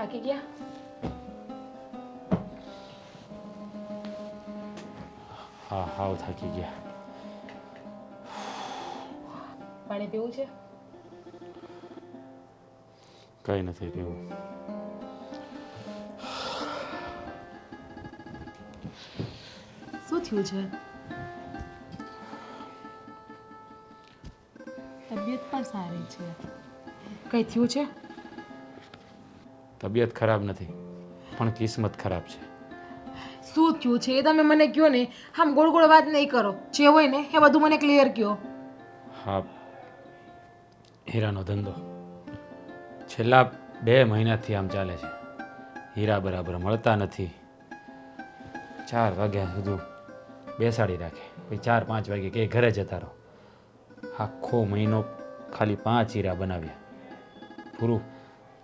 થાકી ગયા? હા હાવ થાકી ગયા. પાણી પીવું છે? કંઈ નથી પીવું. શું થયું છે? તબિયત પણ સારી છે. કઈ થયું છે? તબિયત ખરાબ નથી, પણ કિસ્મત ખરાબ છે. શું થયું છે એ તમે મને કહો ને. આમ ગોળ ગોળ વાત નહીં કરો. જે હોય ને એ બધું મને ક્લિયર કહો. હા, હીરાનો ધંધો છેલ્લા 2 મહિનાથી આમ ચાલે છે. હીરા બરાબર મળતા નથી. 4 વાગ્યા સુધી બેસાડી રાખે, પછી 4-5 વાગે કે ઘરે જતા રહો. આખો મહિનો ખાલી 5 હીરા બનાવ્યા. પૂરું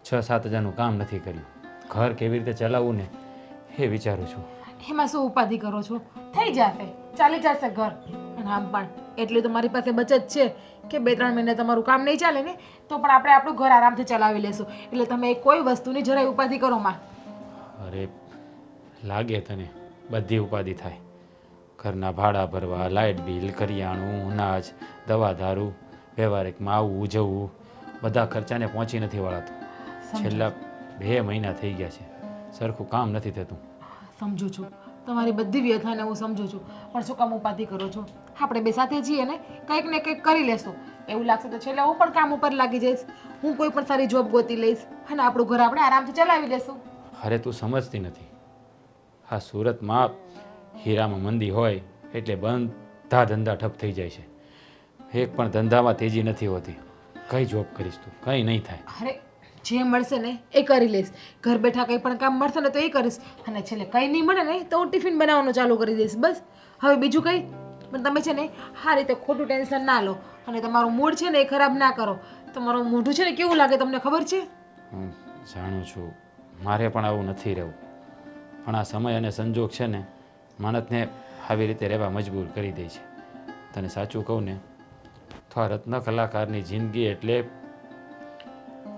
6-7 હજારનું કામ નથી કર્યું. ઘર કેવી રીતે ચલાવવું ને એ વિચારું છું. એમાં શું ઉપાધિ કરો છો? થઈ જશે, ચાલી જશે ઘર. અને આમ પણ એટલી તો મારી પાસે બચત છે કે 2-3 મહિને તમારું કામ નહીં ચાલે ને તો પણ આપણે આપણું ઘર આરામથી ચલાવી લેશું. એટલે તમે કોઈ વસ્તુની જરાય ઉપાધિ કરો માં. અરે લાગે તને બધી ઉપાધિ થાય. ઘરના ભાડા ભરવા, લાઇટ બિલ, કરિયાણું, અનાજ, દવા દારૂ, વ્યવહારિકમાં આવવું જવું, બધા ખર્ચાને પહોંચી નથી વળાતું. છેલ્લા 2 મહિના થઈ ગયા છે, સરખું કામ નથી થતું. સમજુ છું તમારી બધી વ્યથાને હું સમજુ છું, પણ શું કામ ઉપાધિ કરો છો? આપણે બે સાથે છીએ ને, કંઈક ને કંઈક કરી લેશું. એવું લાગશે તો છેલ્લે હું પણ કામ ઉપર લાગી જઈશ. હું કોઈ પણ સારી જોબ ગોતી લઈશ અને આપણું ઘર આપણે આરામથી ચલાવી લેશું. અરે તું સમજતી નથી. હા, સુરતમાં હીરામાં મંદી હોય એટલે બધા ધંધા ઠપ થઈ જાય છે. એક પણ ધંધામાં તેજી નથી હોતી. કઈ જોબ કરીશ તું? કંઈ નહીં થાય. અરે જે મળશે ને એ કરી લઈશ. ઘર બેઠા કંઈ પણ કામ મળશે ને તો એ કરીશ. અને છેલ્લે કંઈ નહીં મળે ને તો હું ટિફિન બનાવવાનું ચાલુ કરી દઈશ. બસ હવે બીજું કંઈ. પણ તમે છે ને આ રીતે ખોટું ટેન્શન ના લો અને તમારું મૂડ છે ને એ ખરાબ ના કરો. તમારું મોઢું છે ને કેવું લાગે તમને ખબર છે? હું જાણું છું, મારે પણ આવું નથી રહેવું. પણ આ સમય અને સંજોગ છે ને માણસને આવી રીતે રહેવા મજબૂર કરી દે છે. તને સાચું કહું ને તો આ રત્ન કલાકારની જિંદગી એટલે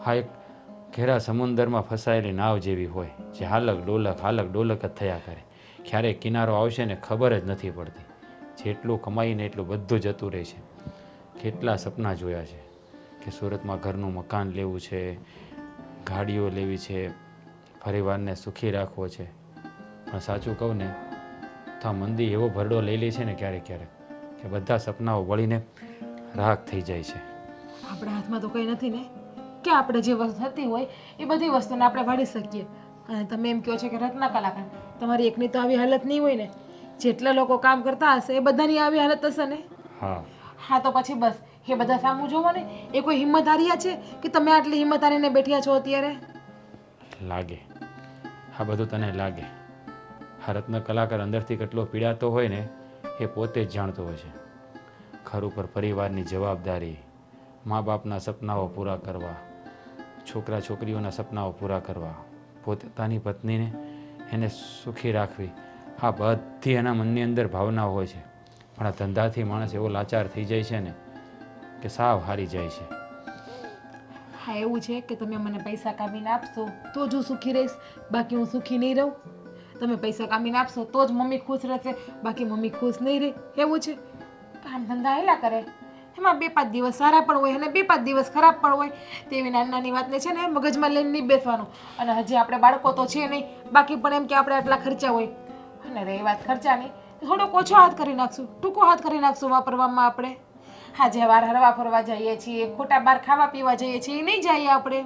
આ એક ઘેરા સમુદરમાં ફસાયેલી નાવ જેવી હોય, જે હાલક ડોલક જ થયા કરે. ક્યારેક કિનારો આવશે ને ખબર જ નથી પડતી. જેટલું કમાઈને એટલું બધું જતું રહે છે. કેટલા સપના જોયા છે કે સુરતમાં ઘરનું મકાન લેવું છે, ગાડીઓ લેવી છે, પરિવારને સુખી રાખવો છે. પણ સાચું કહું ને તો આ મંદી એવો ભરડો લઈ લે છે ને ક્યારેક કે બધા સપનાઓ વળીને રાખ થઈ જાય છે. આપણા હાથમાં તો કંઈ નથી ને કે આપણે જે વસ્તુ થતી હોય એ બધી વસ્તુને આપણે વાળી શકીએ. અને તમે એમ કહો છો કે રત્ન કલાકાર, તમારી એકની તો આવી હાલત નહીં હોય ને. જેટલા લોકો કામ કરતા હશે એ બધાની આવી હાલત હશે ને. હા તો પછી બસ એ બધા સામું જોવો ને. એ કોઈ હિંમત હાર્યા છે કે તમે આટલી હિંમત હારીને બેઠ્યા છો અત્યારે? લાગે આ બધું તને લાગે. આ રત્ન કલાકાર અંદરથી કેટલો પીડાતો હોય ને એ પોતે જ જાણતો હોય છે. ઘર ઉપર પરિવારની જવાબદારી, મા બાપના સપનાઓ પૂરા કરવા, છોકરા છોકરીઓના સપનાઓ પૂરા કરવા, પોતાની પત્નીને એને સુખી રાખવી, આ બધી એના મનની અંદર ભાવનાઓ હોય છે. પણ આ ધંધાથી માણસ એવો લાચાર થઈ જાય છે ને કે સાવ હારી જાય છે. હા એવું છે કે તમે મને પૈસા કામીને આપશો તો જ હું સુખી રહીશ, બાકી હું સુખી નહીં રહું. તમે પૈસા કામીને આપશો તો જ મમ્મી ખુશ રહેશે, બાકી મમ્મી ખુશ નહીં રહે. એવું છે. કામ ધંધા હેલા કરે એમાં 2-5 દિવસ સારા પણ હોય અને 2-5 દિવસ ખરાબ પણ હોય. તેવી નાની નાની વાતને છે ને મગજમાં લઈને નહીં બેસવાનું. અને હજી આપણે બાળકો તો છે નહીં, બાકી પણ એમ કે આપણે આટલા ખર્ચા હોય. અને રહી વાત ખર્ચાની, થોડોક ઓછો હાથ કરી નાખશું, ટૂંકો હાથ કરી નાખશું વાપરવામાં આપણે. હા, જે વાર હરવા ફરવા જઈએ છીએ, ખોટા બહાર ખાવા પીવા જઈએ છીએ, એ નહીં જઈએ આપણે.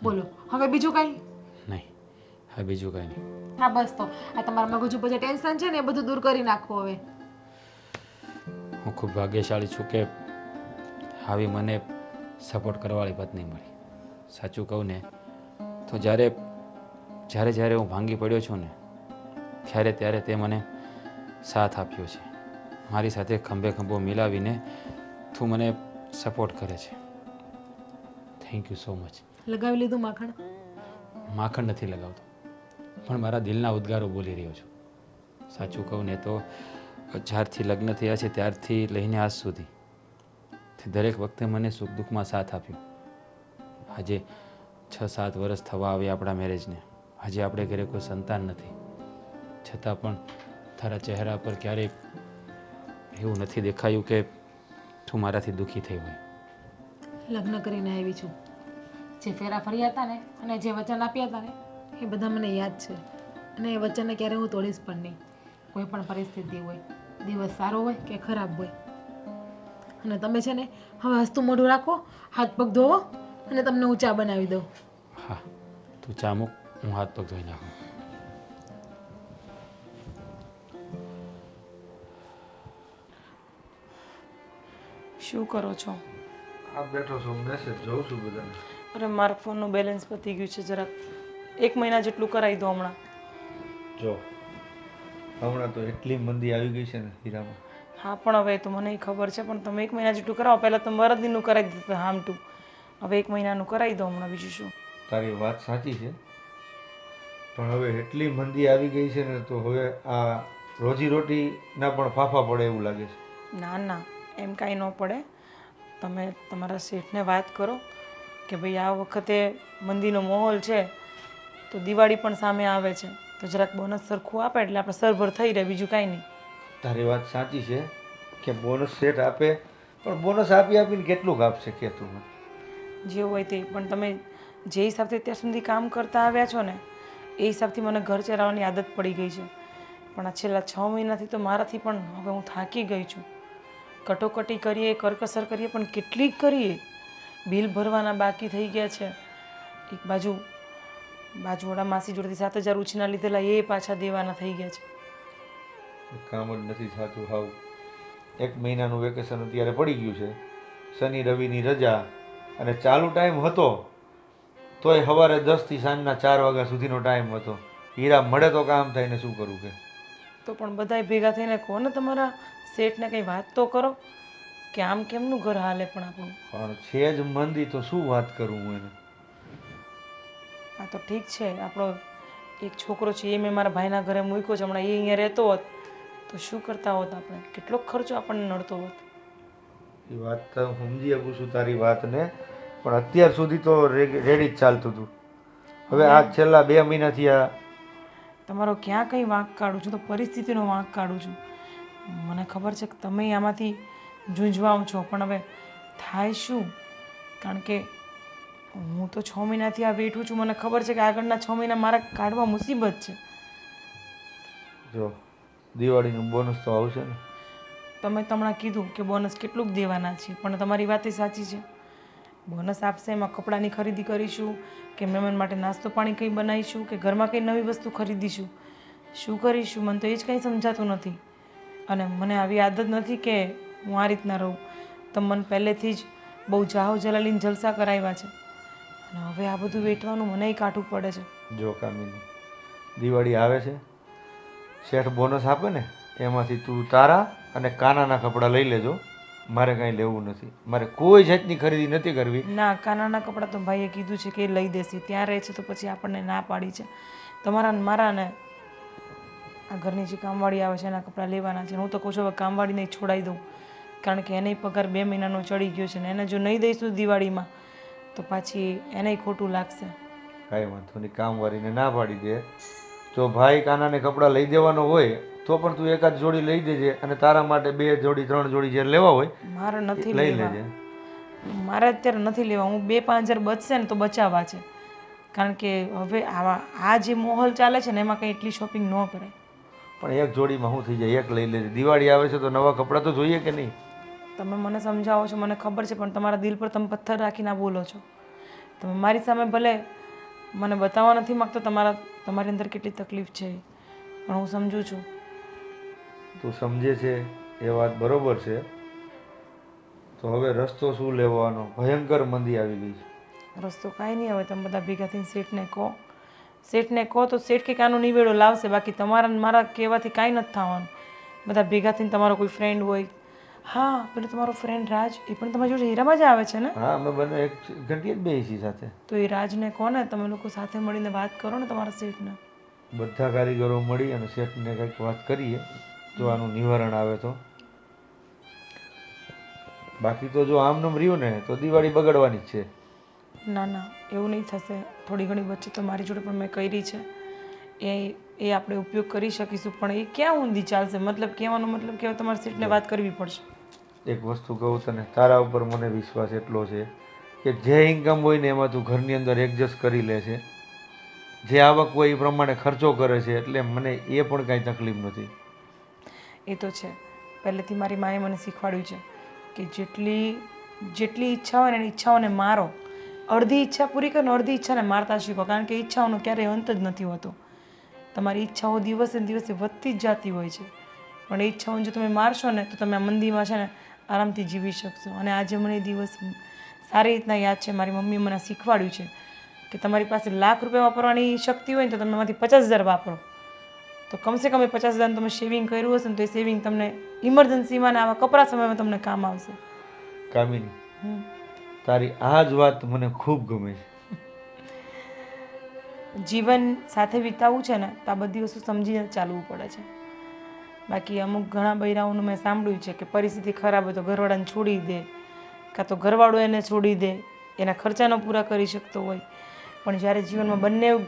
બોલો હવે બીજું કંઈ? નહીં, હા બીજું કંઈ નહીં. હા બસ તો આ તમારા મગજ ઉપર જે ટેન્શન છે ને એ બધું દૂર કરી નાખો હવે. હું ખૂબ ભાગ્યશાળી છું કે આવી મને સપોર્ટ કરવાવાળી પત્ની મળી. સાચું કહું ને તો જ્યારે હું ભાંગી પડ્યો છું ને ત્યારે તે મને સાથ આપ્યો છે. મારી સાથે ખંભે ખંભો મિલાવીને તું મને સપોર્ટ કરે છે. Thank you so much. લગાવી લીધું માખણ? માખણ નથી લગાવતો, પણ મારા દિલના ઉદ્ગારો બોલી રહ્યો છું. સાચું કહું ને તો જ્યારથી લગ્ન થયા છે ત્યારથી લઈને આજ સુધી તે દરેક વખતે મને સુખ દુઃખમાં સાથ આપ્યો. આજે 6-7 વર્ષ થવા આવ્યા આપણા મેરેજને, હજી આપણે ઘરે કોઈ સંતાન નથી, છતાં પણ તારા ચહેરા પર ક્યારેય એવું નથી દેખાયું કે તું મારાથી દુઃખી થઈ હોય. લગ્ન કરીને આવી છું, જે ફેરા ફર્યા હતા ને અને જે વચન આપ્યા હતા ને એ બધા મને યાદ છે, અને એ વચનને ક્યારેય હું તોડીશ પણ નહીં. કોઈ પણ પરિસ્થિતિ હોય, દિવસ સારો હોય કે ખરાબ હોય. અને તમે છે ને હવે હસતું મોઢું રાખો, હાથ પગ ધોવો અને તમને હું ચા બનાવી દઉં. હા, તું ચા મૂક, હું હાથ પગ ધોઈ નાખું. શું કરો છો? આ બેઠો છું, મેસેજ જોઉં છું બધાને. અરે મારા ફોનનું બેલેન્સ પતી ગયું છે, જરાક 1 મહિના જેટલું કરાવી દો હમણાં. જો હમણાં તો એટલી મંદી આવી ગઈ છે ને હીરામાં. હા પણ હવે તો મને ખબર છે, પણ તમે 1 મહિના જેટલું કરાવો. પહેલાં તમે વરદીનું કરાવી દીધું હામટું, હવે 1 મહિનાનું કરાવી દો હમણાં, બીજું શું. તારી વાત સાચી છે, પણ હવે એટલી મંદી આવી ગઈ છે ને તો હવે આ રોજીરોટીના પણ ફાફા પડે એવું લાગે છે. ના ના, એમ કાંઈ ન પડે. તમે તમારા શેઠને વાત કરો કે ભાઈ આ વખતે મંદીનો માહોલ છે, તો દિવાળી પણ સામે આવે છે, તો જરાક બોનસ સરખું આપે એટલે આપણે સરભર થઈ રહે, બીજું કાંઈ નહીં. તારી વાત સાચી છે કે બોનસ સેટ આપે, પણ બોનસ આપીને કેટલું આપશે કે તું? જે હોય તે, પણ તમે જે હિસાબથી અત્યાર સુધી કામ કરતા આવ્યા છો ને એ હિસાબથી મને ઘર ચલાવવાની આદત પડી ગઈ છે. પણ આ છેલ્લા 6 મહિનાથી તો મારાથી પણ હવે હું થાકી ગઈ છું. કટોકટી કરીએ, કરકસર કરીએ, પણ કેટલીક કરીએ. બિલ ભરવાના બાકી થઈ ગયા છે. એક બાજુવાળા માસી જોડેથી 7,000 ઉછીના લીધેલા એ પાછા દેવાના થઈ ગયા છે. કામ જ નથી થતું હાવ. 1 મહિનાનું વેકેશન અત્યારે પડી ગયું છે, શનિ રવિની રજા, અને ચાલુ ટાઈમ હતો તોય સવારે 10 થી સાંજના 4 વાગ્યા સુધીનો ટાઈમ હતો. હીરા મળે તો કામ થાય ને શું કરવું કે? તો પણ બધાય ભેગા થઈને કહો ને તમારા શેઠને કંઈ વાત તો કરો કે આમ કેમનું ઘર હાલે પણ આપણું. પણ છે જ મંદી તો શું વાત કરું હું એને? આ તો ઠીક છે, આપણો એક છોકરો છે એ મેં મારા ભાઈના ઘરે મૂક્યો છે, હમણાં એ અહીંયા રહેતો હોત તો શું કરતા હોત આપણે? કેટલો ખર્ચો આપણને નડતો હોત. એ વાત તો સમજી શકું છું તારી વાતને, પણ અત્યાર સુધી તો રેડી જ ચાલતું હતું. હવે આ છેલ્લા 2 મહિનાથી આ તમારો ક્યાં કંઈ વાંક કાઢું છું, તો પરિસ્થિતિનો વાંક કાઢું છું. મને ખબર છે કે તમે આમાંથી ઝૂંઝવાઓ છો, પણ હવે થાય શું? કારણ કે હું તો 6 મહિનાથી આ બેઠું છું, મને ખબર છે કે આગળના 6 મહિના મારા કાઢવા મુસીબત છે. જો દિવાળીનું બોનસ તો આવશે ને. તમે હમણાં કીધું કે બોનસ કેટલુંક દેવાના છે, પણ તમારી વાત એ સાચી છે. બોનસ આપશે એમાં કપડાની ખરીદી કરીશું કે મહેમાન માટે નાસ્તો પાણી કંઈ બનાવીશું કે ઘરમાં કંઈ નવી વસ્તુ ખરીદીશું, શું કરીશું? મને તો એ જ કંઈ સમજાતું નથી. અને મને આવી આદત નથી કે હું આ રીતના રહું. તો મને પહેલેથી જ બહુ જાહો જલાલીને જલસા કરાવ્યા છે, અને હવે આ બધું વેઠવાનું મને કાઢવું પડે છે. જો કામિની, દિવાળી આવે છે, શેઠ બોનસ આપે ને એમાંથી તું તારા અને કાનાના કપડાં લઈ લેજો. મારે કાંઈ લેવું નથી, મારે કોઈ જાતની ખરીદી નથી કરવી. ના, કાનાના કપડાં તો ભાઈએ કીધું છે કે એ લઈ દેશે. ત્યાં રહે છે તો પછી આપણને ના પાડી છે. તમારા ને મારા ને આ ઘરની જે કામવાળી આવે છે એના કપડાં લેવાના છે. હું તો કહું છું હવે કામવાળીને છોડાવી દઉં, કારણ કે એને પગાર 2 મહિનાનો ચડી ગયો છે ને એને જો નહીં દઈશું દિવાળીમાં તો પાછી એને ખોટું લાગશે. કાંઈ વાંધો નહીં, કામવાળીને ના પાડી દે. જો ભાઈ કાનાને કપડાં લઈ દેવાનો હોય તો પણ તું એકાદ જોડી લઈ દેજે, અને તારા માટે 2 જોડી 3 જોડી જે લેવા હોય મારે નથી લઈ લેવા. લેજે. મારે અત્યારે નથી લેવા. હું 2-5 હજાર બચશે ને તો બચાવવા છે, કારણ કે હવે આ જે માહોલ ચાલે છે ને એમાં કંઈ એટલી શોપિંગ ન કરાય. પણ એક જોડીમાં શું થઈ જાય? એક લઈ લેજે. દિવાળી આવે છે તો નવા કપડાં તો જોઈએ કે નહીં? તમે મને સમજાવો છો, મને ખબર છે, પણ તમારા દિલ પર તમે પથ્થર રાખીને બોલો છો. તમે મારી સામે ભલે મને બતાવવા નથી માગતો તમારી અંદર કેટલી તકલીફ છે, પણ હું સમજું છું. તું સમજે છે એ વાત બરોબર છે, તો હવે રસ્તો શું લેવાનો? ભયંકર મંદી આવી ગઈ છે. રસ્તો કાંઈ નહીં. હવે તમે બધા ભેગા થઈને શેઠને કહો તો શેઠ કંઈક આનો નિવેડો લાવશે. બાકી તમારા ને મારા કહેવાથી કાંઈ નથી થવાનું. બધા ભેગા થઈને તમારો કોઈ ફ્રેન્ડ હોય, હા પેલો તમારો ફ્રેન્ડ રાજ, એ પણ તમારી જોડે હીરામાં જ આવે છે ને? હા, અમે બંને એક ઘંટીએ જ બેસી સાથે. તો એ રાજને કહો ને, તમે લોકો સાથે મળીને વાત કરો ને તમારા શેઠને. બધા કારીગરો મળી અને શેઠને કંઈક વાત કરીએ જો આનું નિવારણ આવે તો. બાકી તો જો આમનામ રહ્યું ને તો દિવાળી બગડવાની જ છે. ના ના, એવું નહીં થશે. થોડી ઘણી બચત તો મારી જોડે પણ મેં કરી છે. એ આપણે ઉપયોગ કરી શકીશું, પણ એ ક્યાં ઊંધી ચાલશે? મતલબ કહેવાનો મતલબ કે હવે તમારે સીટને વાત કરવી પડશે. એક વસ્તુ કહું તને, તારા ઉપર મને વિશ્વાસ એટલો છે કે જે ઇન્કમ હોય ને એમાં તું ઘરની અંદર એડજસ્ટ કરી લે છે. જે આવક હોય એ પ્રમાણે ખર્ચો કરે છે, એટલે મને એ પણ કાંઈ તકલીફ નથી. એ તો છે, પહેલેથી મારી માએ મને શીખવાડ્યું છે કે જેટલી ઈચ્છા હોય ને એની ઈચ્છાઓને મારો. અડધી ઈચ્છા પૂરી કરો ને અડધી ઈચ્છાને મારતા શીખો, કારણ કે ઈચ્છાઓનો ક્યારેય અંત જ નથી હોતો. તમારી ઈચ્છાઓ દિવસે ને દિવસે વધતી જ જતી હોય છે, પણ એ ઈચ્છાઓને જો તમે મારશો ને તો તમે આ મંદીમાં છે ને આરામથી જીવી શકશો. અને આજે મને એ દિવસ સારી રીતના યાદ છે. મારી મમ્મીએ મને શીખવાડ્યું છે કે તમારી પાસે લાખ રૂપિયા વાપરવાની શક્તિ હોય ને તો તમે એમાંથી 50,000 વાપરો, તો કમસે કમ એ 50,000 તમે સેવિંગ કર્યું હશે ને તો એ સેવિંગ તમને ઇમરજન્સીમાં ને આવા કપરા સમયમાં તમને કામ આવશે. કામિની, તારી આ જ વાત મને ખૂબ ગમે છે. જીવન સાથે વિતાવવું છે ને તો આ બધી વસ્તુ સમજીને ચાલવું પડે છે. બાકી અમુક ઘણા બૈરાઓનું મેં સાંભળ્યું છે કે પરિસ્થિતિ ખરાબ હોય તો ઘરવાળાને છોડી દે, કાં તો ઘરવાળો એને છોડી દે, એના ખર્ચા ન પૂરા કરી શકતો હોય. પણ જ્યારે જીવનમાં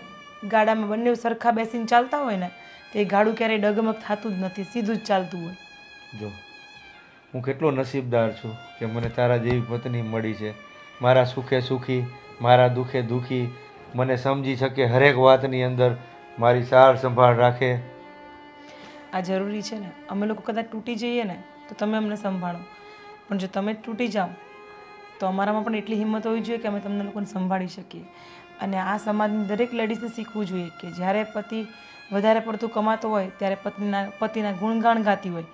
ગાડામાં બંને સરખા બેસીને ચાલતા હોય ને તો એ ગાડું ક્યારેય ડગમગ થતું જ નથી, સીધું જ ચાલતું હોય. જો હું કેટલો નસીબદાર છું કે મને તારા જેવી પત્ની મળી છે. મારા સુખે સુખી, મારા દુઃખે દુઃખી, મને સમજી શકે, હરેક વાતની અંદર મારી સાર સંભાળ રાખે. આ જરૂરી છે ને. અમે લોકો કદાચ તૂટી જઈએ ને તો તમે અમને સંભાળો, પણ જો તમે જ તૂટી જાઓ તો અમારામાં પણ એટલી હિંમત હોવી જોઈએ કે અમે તમને લોકોને સંભાળી શકીએ. અને આ સમાજની દરેક લેડીઝને શીખવું જોઈએ કે જ્યારે પતિ વધારે પડતું કમાતો હોય ત્યારે પતિના ગુણગાન ગાતી હોય,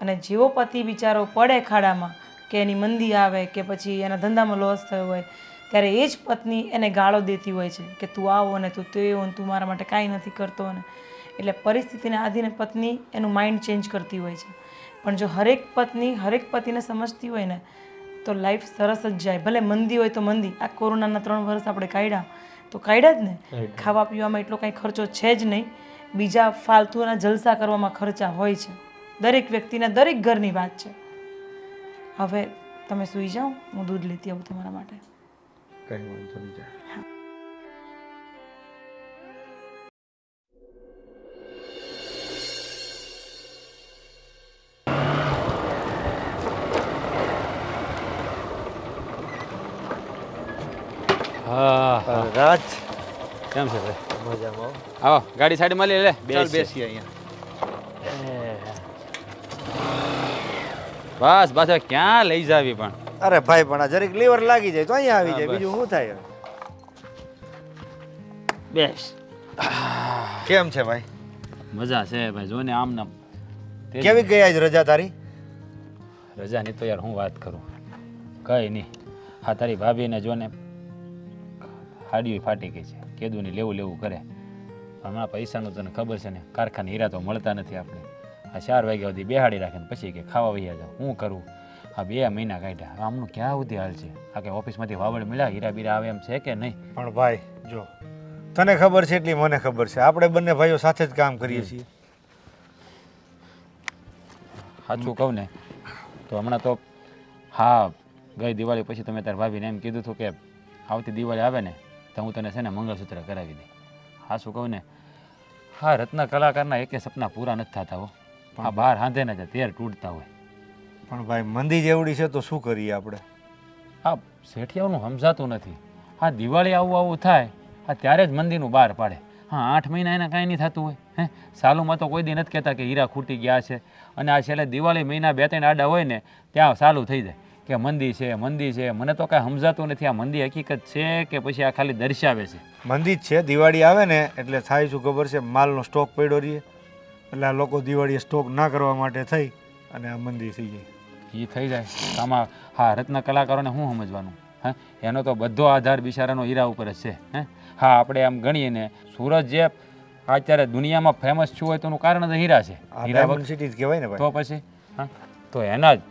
અને જેવો પતિ બિચારો પડે ખાડામાં કે એની મંદી આવે કે પછી એના ધંધામાં લોસ થયો હોય ત્યારે એ જ પત્ની એને ગાળો દેતી હોય છે કે તું આવો ને તું તેવો ને તું મારા માટે કાંઈ નથી કરતો ને. એટલે પરિસ્થિતિને આધીને પત્ની એનું માઇન્ડ ચેન્જ કરતી હોય છે. પણ જો હરેક પત્ની હરેક પતિને સમજતી હોય ને તો લાઈફ સરસ જ જાય. ભલે મંદી હોય તો મંદી, આ કોરોનાના 3 વર્ષ આપણે કાઢ્યા તો કાઢ્યા જ ને. ખાવા પીવામાં એટલો કાંઈ ખર્ચો છે જ નહીં, બીજા ફાલતુના જલસા કરવામાં ખર્ચા હોય છે. દરેક વ્યક્તિના દરેક ઘરની વાત છે. હવે તમે સૂઈ જાઓ, હું દૂધ લેતી આવું તમારા માટે. કંઈ વાંધો નહીં જા. હા, રાજ, કેમ છે ભાઈ? મજામાં. આવો, ગાડી સાઈડમાં લઈ લે. ચાલ બેસી અહીંયા. બસ બસ, હવે ક્યાં લઈ જાવી પણ? અરે ભાઈ પણ આ જરીક લીવર લાગી જાય તો અહીંયા આવી જાય, બીજું શું થાય? બેસ. કેમ છે ભાઈ? મજા છે ભાઈ, જો ને આમ નામ. કેવી ગઈ આજ રજા તારી? રજાની તો યાર હું વાત કરું, કઈ નહીં. હા, તારી ભાભીને જો ને હાડીઓ ફાટી ગઈ છે, કેદુની લેવું કરે. હમણાં પૈસાનું તને ખબર છે ને, કારખાને હીરા તો મળતા નથી આપણે. આ 4 વાગ્યા સુધી બેહાડી રાખે ને પછી કે ખાવા વૈયા જાવ. હું કરું? આ 2 મહિના કાઢ્યા, આમનું ક્યાં સુધી હાલ છે? આ કે ઓફિસમાંથી વાવડ મળ્યા, હીરા બીરા આવે એમ છે કે નહીં? પણ ભાઈ જો, તને ખબર છે એટલી મને ખબર છે, આપણે બંને ભાઈઓ સાથે જ કામ કરીએ છીએ. સાચું કહું ને તો હમણાં તો હા, ગઈ દિવાળી પછી તમે તાર ભાભીને એમ કીધું હતું કે આવતી દિવાળી આવે ને તો હું તને છે ને મંગળસૂત્ર કરાવી દઈ. હા, શું કહું ને, હા, રત્ન કલાકારના એકે સપના પૂરા નથી થતા હો. હા, બહાર હાંધે ને તેર તૂટતા હોય. પણ ભાઈ મંદી જેવડી છે તો શું કરીએ આપણે? હા, શેઠિયાઓનું સમજાતું નથી. હા, દિવાળી આવું થાય હા ત્યારે જ મંદીનું બહાર પાડે. હા, 8 મહિના એને કાંઈ નહીં થતું હોય. હે, સાલુમાં તો કોઈ દી નથી કહેતા કે હીરા ખૂટી ગયા છે. અને આ છેલ્લે દિવાળી મહિના 2-3 આડા હોય ને ત્યાં સાલું થઈ જાય કે મંદી છે. મને તો કાંઈ સમજાતું નથી, આ મંદી હકીકત છે કે પછી આ ખાલી દર્શાવે છે? મંદી જ છે. દિવાળી આવે ને એટલે થાય શું ખબર છે, માલનો સ્ટોક પડ્યો રહીએ એટલે આ લોકો દિવાળીએ સ્ટોક ના કરવા માટે થઈ અને આ મંદી થઈ જાય. એ થઈ જાય આમાં. હા, રત્ન કલાકારોને શું સમજવાનું? હા, એનો તો બધો આધાર બિચારાનો હીરા ઉપર જ છે. હે, હા, આપણે આમ ગણીએ ને સુરત જે અત્યારે દુનિયામાં ફેમસ થયું હોય તો એનું કારણ જ હીરા છે. હીરા સિટી જ કહેવાય ને ભાઈ. તો પછી હા, તો એના જ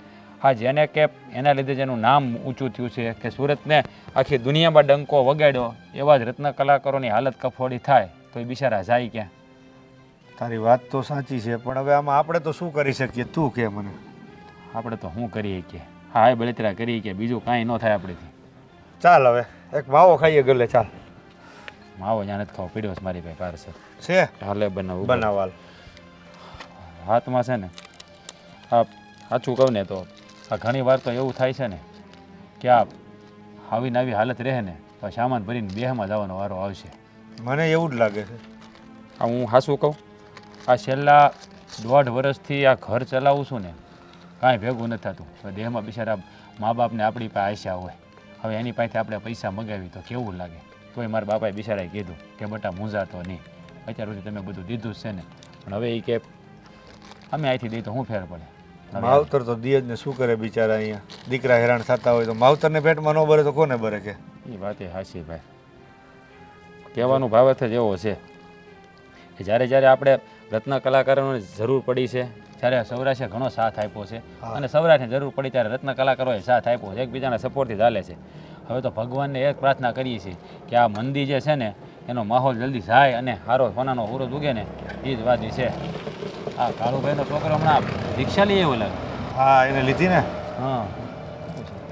હા જેને કે એના લીધે જેનું નામ ઊંચું થયું છે કે સુરતને આખી દુનિયામાં ડંકો વગાડ્યો, એવા જ રત્ન કલાકારોની હાલત કફોડી થાય તો એ બિચારા જાય ક્યાં? તારી વાત તો સાચી છે, પણ હવે આમાં આપણે તો શું કરી શકીએ? તું કે મને. આપણે તો શું કરીએ કે હા, એ બળતરા કરીએ કે બીજું કાંઈ ન થાય આપણેથી. ચાલ હવે એક માવો ખાઈએ ગલે ચાલ. માવો ત્યાં નથી ખાવો પીડ્યો છે મારી ભાઈ પારસે છે હાલે બનાવું બનાવાલ. હાથમાં છે ને આ સાચું કહું ને તો આ ઘણી વાર તો એવું થાય છે ને કે આ આવીને આવી હાલત રહે ને તો સામાન ભરીને બેહમાં જવાનો વારો આવશે. મને એવું જ લાગે છે. આ હું હાસું કહું આ છેલ્લા 1.5 વર્ષથી આ ઘર ચલાવું છું ને કાંઈ ભેગું નથી થતું. તો દેહમાં બિચારા મા બાપને આપણી પાસે આશા હોય. હવે એની પાસેથી આપણે પૈસા મગાવી તો કેવું લાગે. તોય મારા બાપાએ બિચારાએ કીધું કે બેટા મૂંઝાતો નહીં, અત્યાર સુધી તમે બધું દીધું જ છે ને, પણ હવે એ કે અમે અહીંથી દઈએ તો શું ફેર પડે. માવતર તો દિયજ ને શું કરે બિચારા અહીંયા. દીકરા હેરાન થતા હોય તો માવતરને પેટમાં ન ભરે તો કોને ભરે કે. એ વાત એ હાચી ભાઈ. કહેવાનું ભાવત જ એવો છે કે જ્યારે જ્યારે આપણે રત્ન કલાકારોની જરૂર પડી છે, જ્યારે સૌરાષ્ટ્રે ઘણો સાથ આપ્યો છે અને સૌરાષ્ટ્રને જરૂર પડી ત્યારે રત્ન કલાકારોએ સાથ આપ્યો છે, એકબીજાના સપોર્ટથી ચાલે છે. હવે તો ભગવાનને એક પ્રાર્થના કરીએ છીએ કે આ મંદી જે છે ને એનો માહોલ જલ્દી જાય અને સારો સોનાનો સૂરજ ઉગે ને એ જ વાદી છે. આ કાળુભાઈનો છોકરો હમણાં રિક્ષા લઈ આવ્યો લાગે. હા એને લીધી ને. હા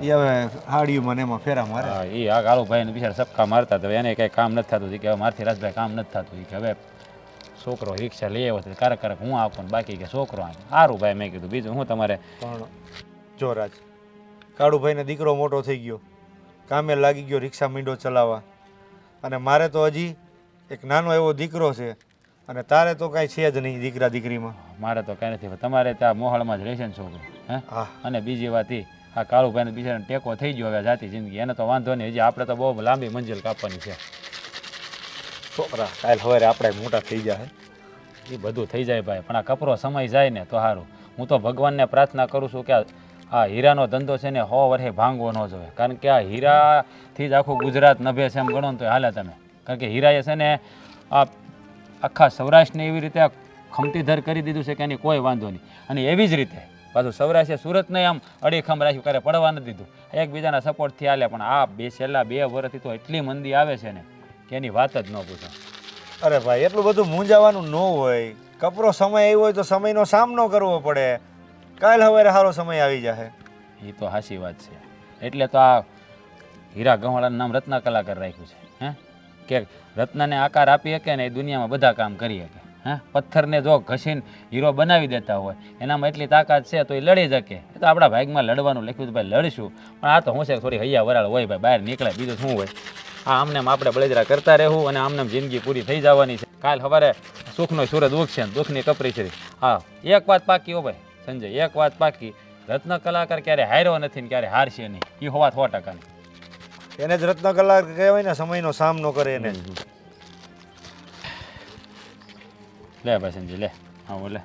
એ હવે હાડીમાં ને એમાં ફેરા મારે. હા એ આ કાળુભાઈને બિચારા સપકા મારતા હતા. એને કંઈ કામ નથી થતું કે હવે મારથી રાજભાઈ કામ નથી થતું કે હવે છોકરો રિક્ષા લઈ આવ્યો તો ક્યારેક ક્યારેક હું આપું ને બાકી કે છોકરો આવે. સારું ભાઈ મેં કીધું બીજું હું તમારે. પણ જો રાજ, કાળુભાઈને દીકરો મોટો થઈ ગયો, કામે લાગી ગયો, રિક્ષા મીંડો ચલાવવા, અને મારે તો હજી એક નાનો એવો દીકરો છે અને તારે તો કાંઈ છે જ નહીં દીકરા દીકરીમાં. મારે તો કાંઈ નથી. તમારે ત્યાં મોહાળમાં જ રહેશે ને છોકરો. હે હા અને બીજી વાત એ આ કાળુભાઈને બિચારાને ટેકો થઈ ગયો હવે જાતી જિંદગી. એને તો વાંધો નહીં, હજી આપણે તો બહુ લાંબી મંજિલ કાપવાની છે. છોકરા કાલ સવારે આપણે મોટા થઈ જાય. એ બધું થઈ જાય ભાઈ, પણ આ કપરો સમય જાય ને તો સારું. હું તો ભગવાનને પ્રાર્થના કરું છું કે આ હીરાનો ધંધો છે ને 100 વર્ષે ભાંગવો ન જોઈએ, કારણ કે આ હીરાથી જ આખું ગુજરાત નભે છે એમ ગણો ને તો હાલે તમે. કારણ કે હીરાએ છે ને આ આખા સૌરાષ્ટ્રને એવી રીતે ખમતીધર કરી દીધું છે કે એની કોઈ વાંધો નહીં. અને એવી જ રીતે પાછું સૌરાષ્ટ્રે સુરતને આમ અડીખમ રાખ્યું, ક્યારે પડવા નથી દીધું. એકબીજાના સપોર્ટથી હાલે. પણ આ છેલ્લા 2 વર્ષથી તો એટલી મંદી આવે છે ને કે એની વાત જ ન પૂછો. અરે ભાઈ એટલું બધું મૂંઝાવાનું ન હોય. કપરો સમય આવ્યો હોય તો સમયનો સામનો કરવો પડે. કાલ સવારે સારો સમય આવી જશે. એ તો સાચી વાત છે. એટલે તો આ હીરા ગંવાળાનું નામ રત્ન કલાકાર રાખ્યું છે. હે કે રત્નને આકાર આપી શકે ને એ દુનિયામાં બધા કામ કરી શકે. હા પથ્થરને જો ઘસીને હીરો બનાવી દેતા હોય એનામાં એટલી તાકાત છે તો એ લડી શકે. એ તો આપણા ભાગમાં લડવાનું લખ્યું તો ભાઈ લડશું. પણ આ તો હું છે થોડી હૈયા વરાળ હોય ભાઈ, બહાર નીકળે બીજું શું હોય. આ આમને આપણે બળેજરા કરતા રહેવું અને આમને જિંદગી પૂરી થઈ જવાની છે. કાલ સવારે સુખનો સૂરજ ઉગશે ને દુઃખની કપરી છે. હા એક વાત પાકી હો ભાઈ સંજય, એક વાત પાકી, રત્ન કલાકાર ક્યારે હાર્યો નથી ને ક્યારે હારશે નહીં. એ હોવા 100%. એને જ રત્ન કલાકાર કહેવાય ને, સમયનો સામનો કરે એને. લે ભાઈ સંજય લે. હા બોલે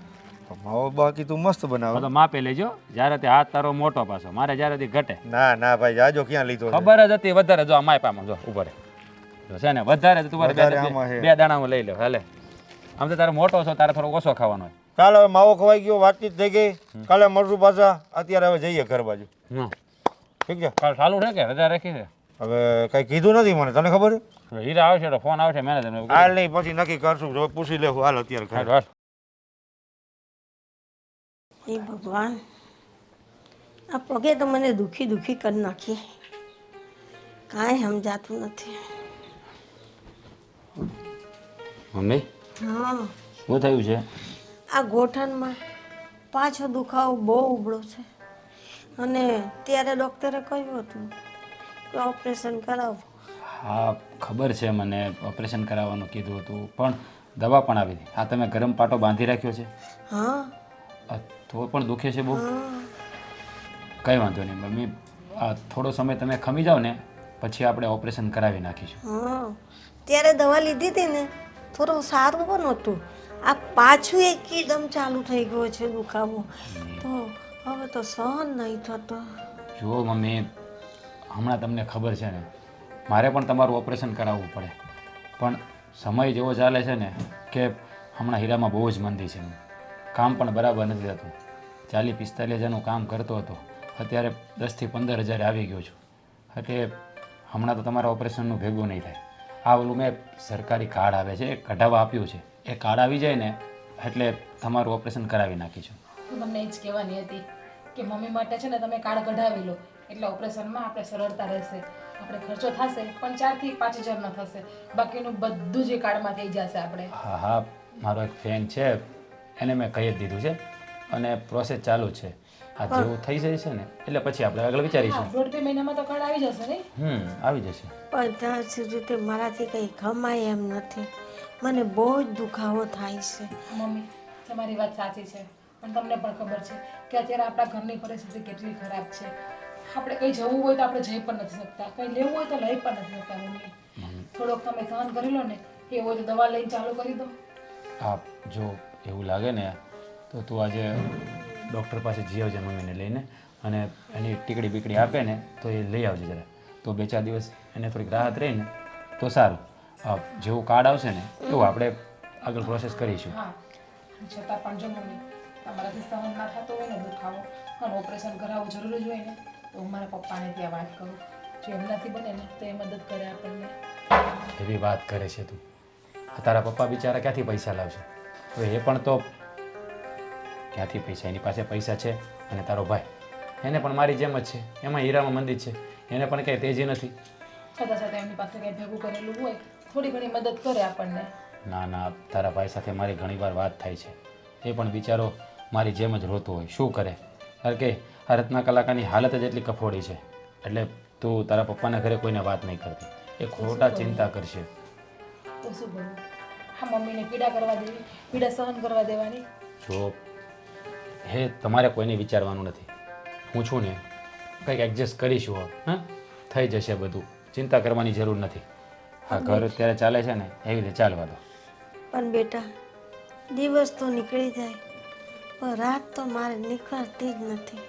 માવો બાકી તું મસ્ત બનાવે. તો માપે લેજો. જ્યારે તે હાથ તારો મોટો પાછો, મારે જ્યારે ઘટે. ના ના ભાઈ જાજો ક્યાં લીધો છે? ખબર જ હતી વધારે. જો આ માપામાં જો ઉપર છે ને વધારે તું બે દાણા લઈ લે. હાલે આમ તો તારે મોટો છો તારે થોડો ઓછો ખાવાનો હોય. કાલ હવે માવો ખવાઈ ગયો, વાતચીત થઈ ગઈ. કાલે મળશું પાછા. અત્યારે હવે જઈએ ઘર બાજુ. ઠીક છે. કાલ ચાલુ છે કે રજા રાખી છે? હવે કઈ કીધું નથી મને, તને ખબર છે? હીરા આવશે તો ફોન આવશે મેનેજર. હાલ નહીં પછી નક્કી કરશું, જો પૂછી લેવું. હાલ અત્યારે ઘરે. એ ભગવાન, આ પગે તો મને દુખી દુખી કરી નાખી. કાંઈ સમજાતું નથી. મમ્મી હા શું થયું છે? આ ગોઠણમાં પાછો દુખાવો બહુ ઉબળો છે અને ત્યારે ડૉક્ટરે કહ્યું હતું કે ઓપરેશન કરાવો. હા ખબર છે મને, ઓપરેશન કરાવવાનું કીધું હતું પણ દવા પણ આવી હતી. હા તમે ગરમ પાટો બાંધી રાખ્યો છે? હા તો પણ દુખે છે બહુ? કંઈ વાંધો નહીં મમ્મી, આ થોડો સમય તમે ખમી જાઓ ને પછી આપણે ઓપરેશન કરાવી નાખીશું. હા ત્યારે દવા લીધી હતી ને થોડું સારું પણ હતું. આ પાછું એકદમ ચાલુ થઈ ગયો છે દુખાવો. તો હવે તો સહન નહીં થતો. જુઓ મમ્મી, હમણાં તમને ખબર છે ને મારે પણ તમારું ઓપરેશન કરાવવું પડે, પણ સમય જેવો ચાલે છે ને કે હમણાં હીરામાં બહુ જ મંદી છે. કામ પણ બરાબર નથી થતું. 40-45 હજારનું કામ કરતો હતો, અત્યારે 10 થી 15 હજાર આવી ગયો છું. એટલે હમણાં તો તમારા ઓપરેશનનું ભેગું નહીં થાય. આ ઓલું મેં સરકારી કાર્ડ આવે છે એ કઢાવવા આપ્યું છે, એ કાર્ડ આવી જાય ને એટલે તમારું ઓપરેશન કરાવી નાખીશું. હું તમને એ જ કહેવાની હતી કે મમ્મી માટે છે ને તમે કાર્ડ કઢાવી લો, એટલે ઓપરેશનમાં આપણે સરળતા રહેશે. આપણે ખર્ચો થશે પણ 4 થી 5 હજારનો થશે. બાકીનું બધું જ એ કાર્ડમાં થઈ જશે આપણે. હા હા, મારો એક ફ્રેન્ડ છે, એને મેં કહી જ દીધું છે અને પ્રોસેસ ચાલુ જ છે. આ જેવું થઈ જાય છે ને એટલે પછી આપણે આગળ હા, વિચારીશું. 1.5 મહિનામાં તો કાર્ડ આવી જશે નહીં? આવી જશે. પણ ત્યાં સુધી તે મારાથી કંઈ ખમાય એમ નથી. મને બહુ જ દુખાવો થાય છે. મમ્મી, તમારી વાત સાચી છે પણ તમને પણ ખબર છે કે અત્યારે આપણા ઘરની પરિસ્થિતિ કેટલી ખરાબ છે. આપણે કંઈ જવું હોય તો આપણે જઈ પણ નથી શકતા, કંઈ લેવું હોય તો લઈ પણ નથી શકતા. મમ્મી, થોડોક તમે સહન કરી લો ને. એ હોય તો દવા લઈને ચાલુ કરી દો. હા, જો એવું લાગે ને તો તું આજે ડૉક્ટર પાસે જઈ આવજે મમ્મીને લઈને, અને એની ટીકડી બીકડી આપે ને તો એ લઈ આવજે જરા. તો 2-4 દિવસ એને થોડીક રાહત રહે ને તો સારું. જેવું કાર્ડ આવશે ને એવું આપણે આગળ પ્રોસેસ કરીશું. હા, છતાં પણ જો મમ્મી તમારાથી સહન ના થતો હોય ને દુખાવો અને ઓપરેશન કરાવવું જરૂરી જ હોય ને તો હું મારા પપ્પાને ત્યાં વાત કરું. જો એમનાથી બને ને તો એ મદદ કરે આપણને. એવી વાત કરે છે તું. તારા પપ્પા બિચારા ક્યાંથી પૈસા લાવશે? હવે એ પણ તો ક્યાંથી પૈસા, એની પાસે પૈસા છે. અને તારો ભાઈ એને પણ મારી જેમ જ છે, એમાં હીરામાં મંદિર છે, એને પણ કંઈ તેજી નથી. છતાં છતાં એમની પાસે કંઈ ભેગું કરેલું હોય થોડી ઘણી મદદ કરે આપણને. ના ના, તારા ભાઈ સાથે મારી ઘણીવાર વાત થાય છે. એ પણ બિચારો મારી જેમ જ રોતો હોય. શું કરે? કારણ કે આ રત્ના કલાકારની હાલત જ એટલી કફોડી છે. એટલે તું તારા પપ્પાના ઘરે કોઈને વાત નહીં કરતી. એ ખોટા ચિંતા કરશે. તો શું કરું? હા, મમ્મીને પીડા કરવા દેવી, પીડા સહન કરવા દેવાની. જો હે, તમારે કોઈને વિચારવાનું નથી. હું છું ને, કંઈક એડજસ્ટ કરીશું. હા, થઈ જશે બધું. ચિંતા કરવાની જરૂર નથી. આ ઘર અત્યારે ચાલે છે ને એવી રીતે ચાલવા દો. પણ બેટા, દિવસ તો નીકળી જાય પણ રાત તો મારે નીકળતી જ નથી.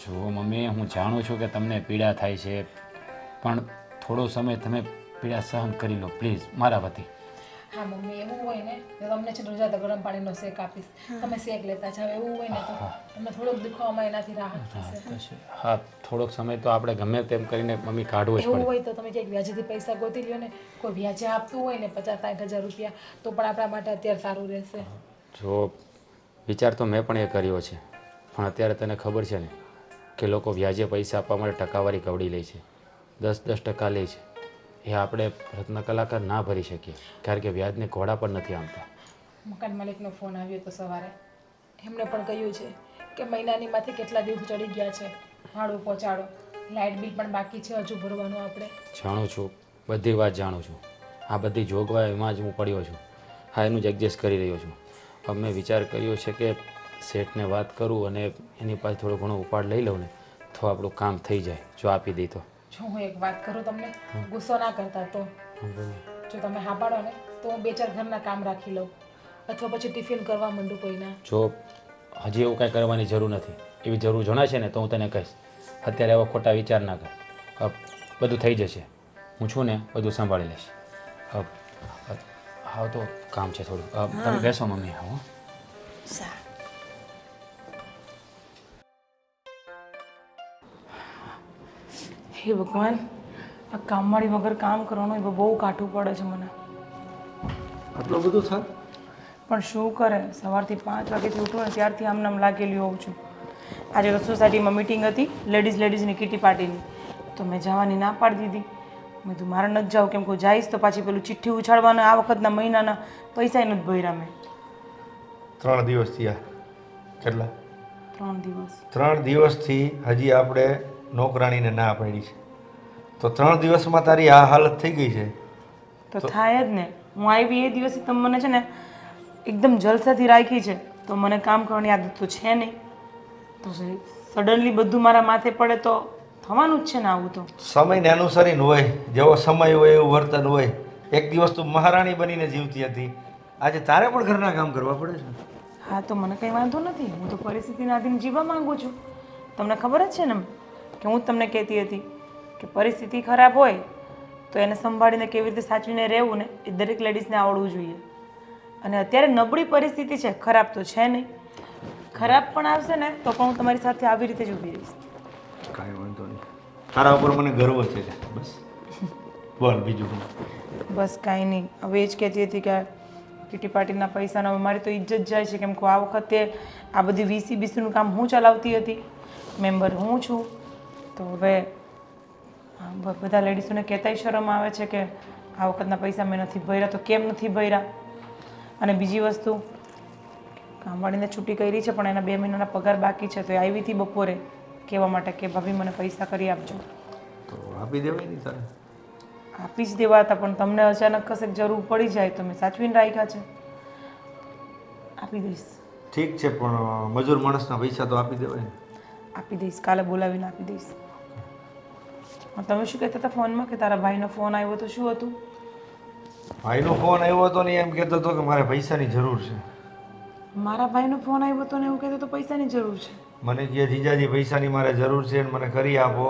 જો મમ્મી, હું જાણું છું કે તમને પીડા થાય છે, પણ થોડો સમય તમે પીડા સહન કરી લો પ્લીઝ, મારા વતી. હા મમ્મી, એવું હોય ને તો તમને છે રોજા તો ગરમ પાણીનો શેક આપીશ. તમે શેક લેતા જાવ. એવું હોય ને તો તમને થોડોક દુખાવામાં એનાથી રાહત થશે. હા, થોડોક સમય તો આપણે ગમે તેમ કરીને મમ્મી કાઢવો જ એવું પડે. હોય તો તમે ક્યાંક વ્યાજેથી પૈસા ગોતી લ્યો ને. કોઈ વ્યાજે આપતું હોય ને 50-60 હજાર રૂપિયા તો પણ આપણા માટે અત્યારે સારું રહેશે. જો વિચાર તો મેં પણ એ કર્યો છે, પણ અત્યારે તને ખબર છે ને કે લોકો વ્યાજે પૈસા આપવા માટે ટકાવારી કવડી લે છે. 10% લે છે. એ આપણે રત્ન કલાકાર ના ભરી શકીએ કારણ કે વ્યાજને ઘોડા પણ નથી આમતા. મકાન માલિકનો ફોન આવ્યો તો સવારે. એમણે પણ કહ્યું છે કે મહિનાની માંથી કેટલા દિવસ ચડી ગયા છે, ભાડું પહોંચાડો, લાઇટ બિલ પણ બાકી છે હજુ ભરવાનું. આપણે જાણું છું, બધી વાત જાણું છું. આ બધી જોગવાઈમાં જ હું પડ્યો છું. હા, એનું જ એડજસ્ટ કરી રહ્યો છું. હવે મેં વિચાર કર્યો છે કે શેઠને વાત કરું અને એની પાસે થોડો ઘણો ઉપાડ લઈ લઉં ને તો આપણું કામ થઈ જાય. જો આપી દઈ તો. જો હું એક વાત કરું તમને, ગુસ્સો ના કરતા તો જો તમે હા પાડો ને તો હું 2-4 ઘરના કામ રાખી લઉં અથવા પછી ટિફિન કરવા માંડું કોઈના. જો હજી એવું કાંઈ કરવાની જરૂર નથી. એવી જરૂર જણાશે ને તો હું તને કહીશ. અત્યારે એવા ખોટા વિચાર ના કર. બધું થઈ જશે. હું છું ને, બધું સંભાળી લઈશ. હા, તો કામ છે થોડું. તમે બેસો મમ્મી. હા. સારું. હે ભગવાન, આ કામવાળી વગર કામ કરવાનું એ બહુ કાઠું પડે છે મને. આટલું બધું થાય? પણ શું કરે, સવારથી 5 વાગ્યાથી ઉઠું ને ત્યારથી આમ નામ લાગેલી હોઉં છું. આજે સોસાયટીમાં મિટિંગ હતી લેડીઝની કિટી પાર્ટીની, તો મેં જવાની ના પાડી દીધી. મેં કીધું મારે નથી જાઉં, કેમ કે જઈશ તો પાછી પેલું ચિઠ્ઠી ઉછાળવાના આ વખતના મહિનાના પૈસા નથી ભર્યા મેં. 3 દિવસ થયા. કેટલા? 3 દિવસ. 3 દિવસથી હજી આપણે નોકરાણીને ના પાડી છે, તો 3 દિવસમાં તારી આ હાલત થઈ ગઈ છે. તો થાય જ ને. હું આવી એ દિવસથી તમે મને છે ને એકદમ જલસાથી રાખી છે, તો મને કામ કરવાની આદત તો છે નહીં. તો સડનલી બધું મારા માથે પડે તો થવાનું જ છે ને આવું તો. સમયને અનુસરીને હોય, જેવો સમય હોય એવું વર્તન હોય. એક દિવસ તું મહારાણી બનીને જીવતી હતી, આજે તારે પણ ઘરના કામ કરવા પડે છે. હા, તો મને કંઈ વાંધો નથી. હું તો પરિસ્થિતિના આધીન જીવવા માંગુ છું. તમને ખબર જ છે ને કે હું તમને કહેતી હતી કે પરિસ્થિતિ ખરાબ હોય તો એને સંભાળીને કેવી રીતે સાચવીને રહેવું ને એ દરેક લેડીઝને આવડવું જોઈએ. અને અત્યારે નબળી પરિસ્થિતિ છે, ખરાબ તો છે નહીં. ખરાબ પણ આવશે ને તો પણ હું તમારી સાથે આવી રીતે જ ઊભી રહીશ. કાંઈ વાંધો નહીં. તારા ઉપર મને ગર્વ છે. બસ બોલ બીજું. બસ કાંઈ નહીં. હવે એ જ કહેતી હતી કે કિટી પાર્ટીના પૈસાનો મારી તો ઇજ્જત જાય છે, કેમ કે આ વખતે આ બધી વીસી બીસીનું કામ હું ચલાવતી હતી. મેમ્બર હું છું તો હવે બધા લેડીઝોને કહેતાય શરમ આવે છે કે આ વખતના પૈસા મેં નથી ભર્યા, તો કેમ નથી ભર્યા? અને બીજી વસ્તુ, કામવાળીને છૂટી કરી છે પણ એના 2 મહિનાના પગાર બાકી છે, તો એ આવી હતી બપોરે કહેવા માટે કે ભાભી મને પૈસા કરી આપજો. તો આપી દેવાય નહીં તારે? આપી જ દેવા હતા, પણ તમને અચાનક કશેક જરૂર પડી જાય તો મેં સાચવીને રાખ્યા છે. આપી દઈશ. ઠીક છે, પણ મજૂર માણસના પૈસા તો આપી દેવાય ને. આપી દઈશ, કાલે બોલાવીને આપી દઈશ. તમે શું કહેતા હતા ફોનમાં કે તારા ભાઈનો ફોન આવ્યો તો શું હતું? ભાઈનો ફોન આવ્યો હતો ને એમ કહેતો હતો કે મારે પૈસાની જરૂર છે. મારા ભાઈનો ફોન આવ્યો હતો ને એવું કહેતો તો પૈસાની જરૂર છે. મને કહે જીજાજી પૈસાની મારે જરૂર છે અને મને કરી આપો.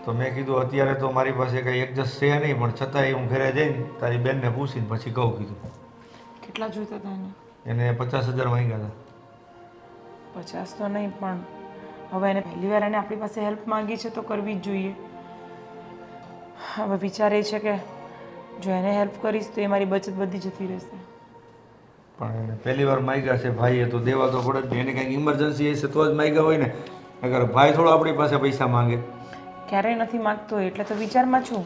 તો મેં કીધું અત્યારે તો મારી પાસે કંઈ એડજસ્ટ છે નહીં, પણ છતાંય હું ઘરે જઈને તારી બેનને પૂછીને પછી કહું કીધું. કેટલા જોઈતા હતા એને 50,000 માંગ્યા હતા. 50 તો નહીં, પણ હવે એને પહેલી વાર એને આપણી પાસે હેલ્પ માંગી છે તો કરવી જ જોઈએ. હવે વિચાર એ છે કે જો એને હેલ્પ કરીશ તો એ મારી બચત બધી જતી રહેશે. પણ એને પહેલી વાર માંગ્યા છે ભાઈએ, તો દેવા તો પડે જ. એને કંઈક ઇમરજન્સી હશે તો જ માંગ્યા હોય ને. અગર ભાઈ થોડો આપણી પાસે પૈસા માંગે. ક્યારેય નથી માગતો, એટલે તો વિચારમાં છું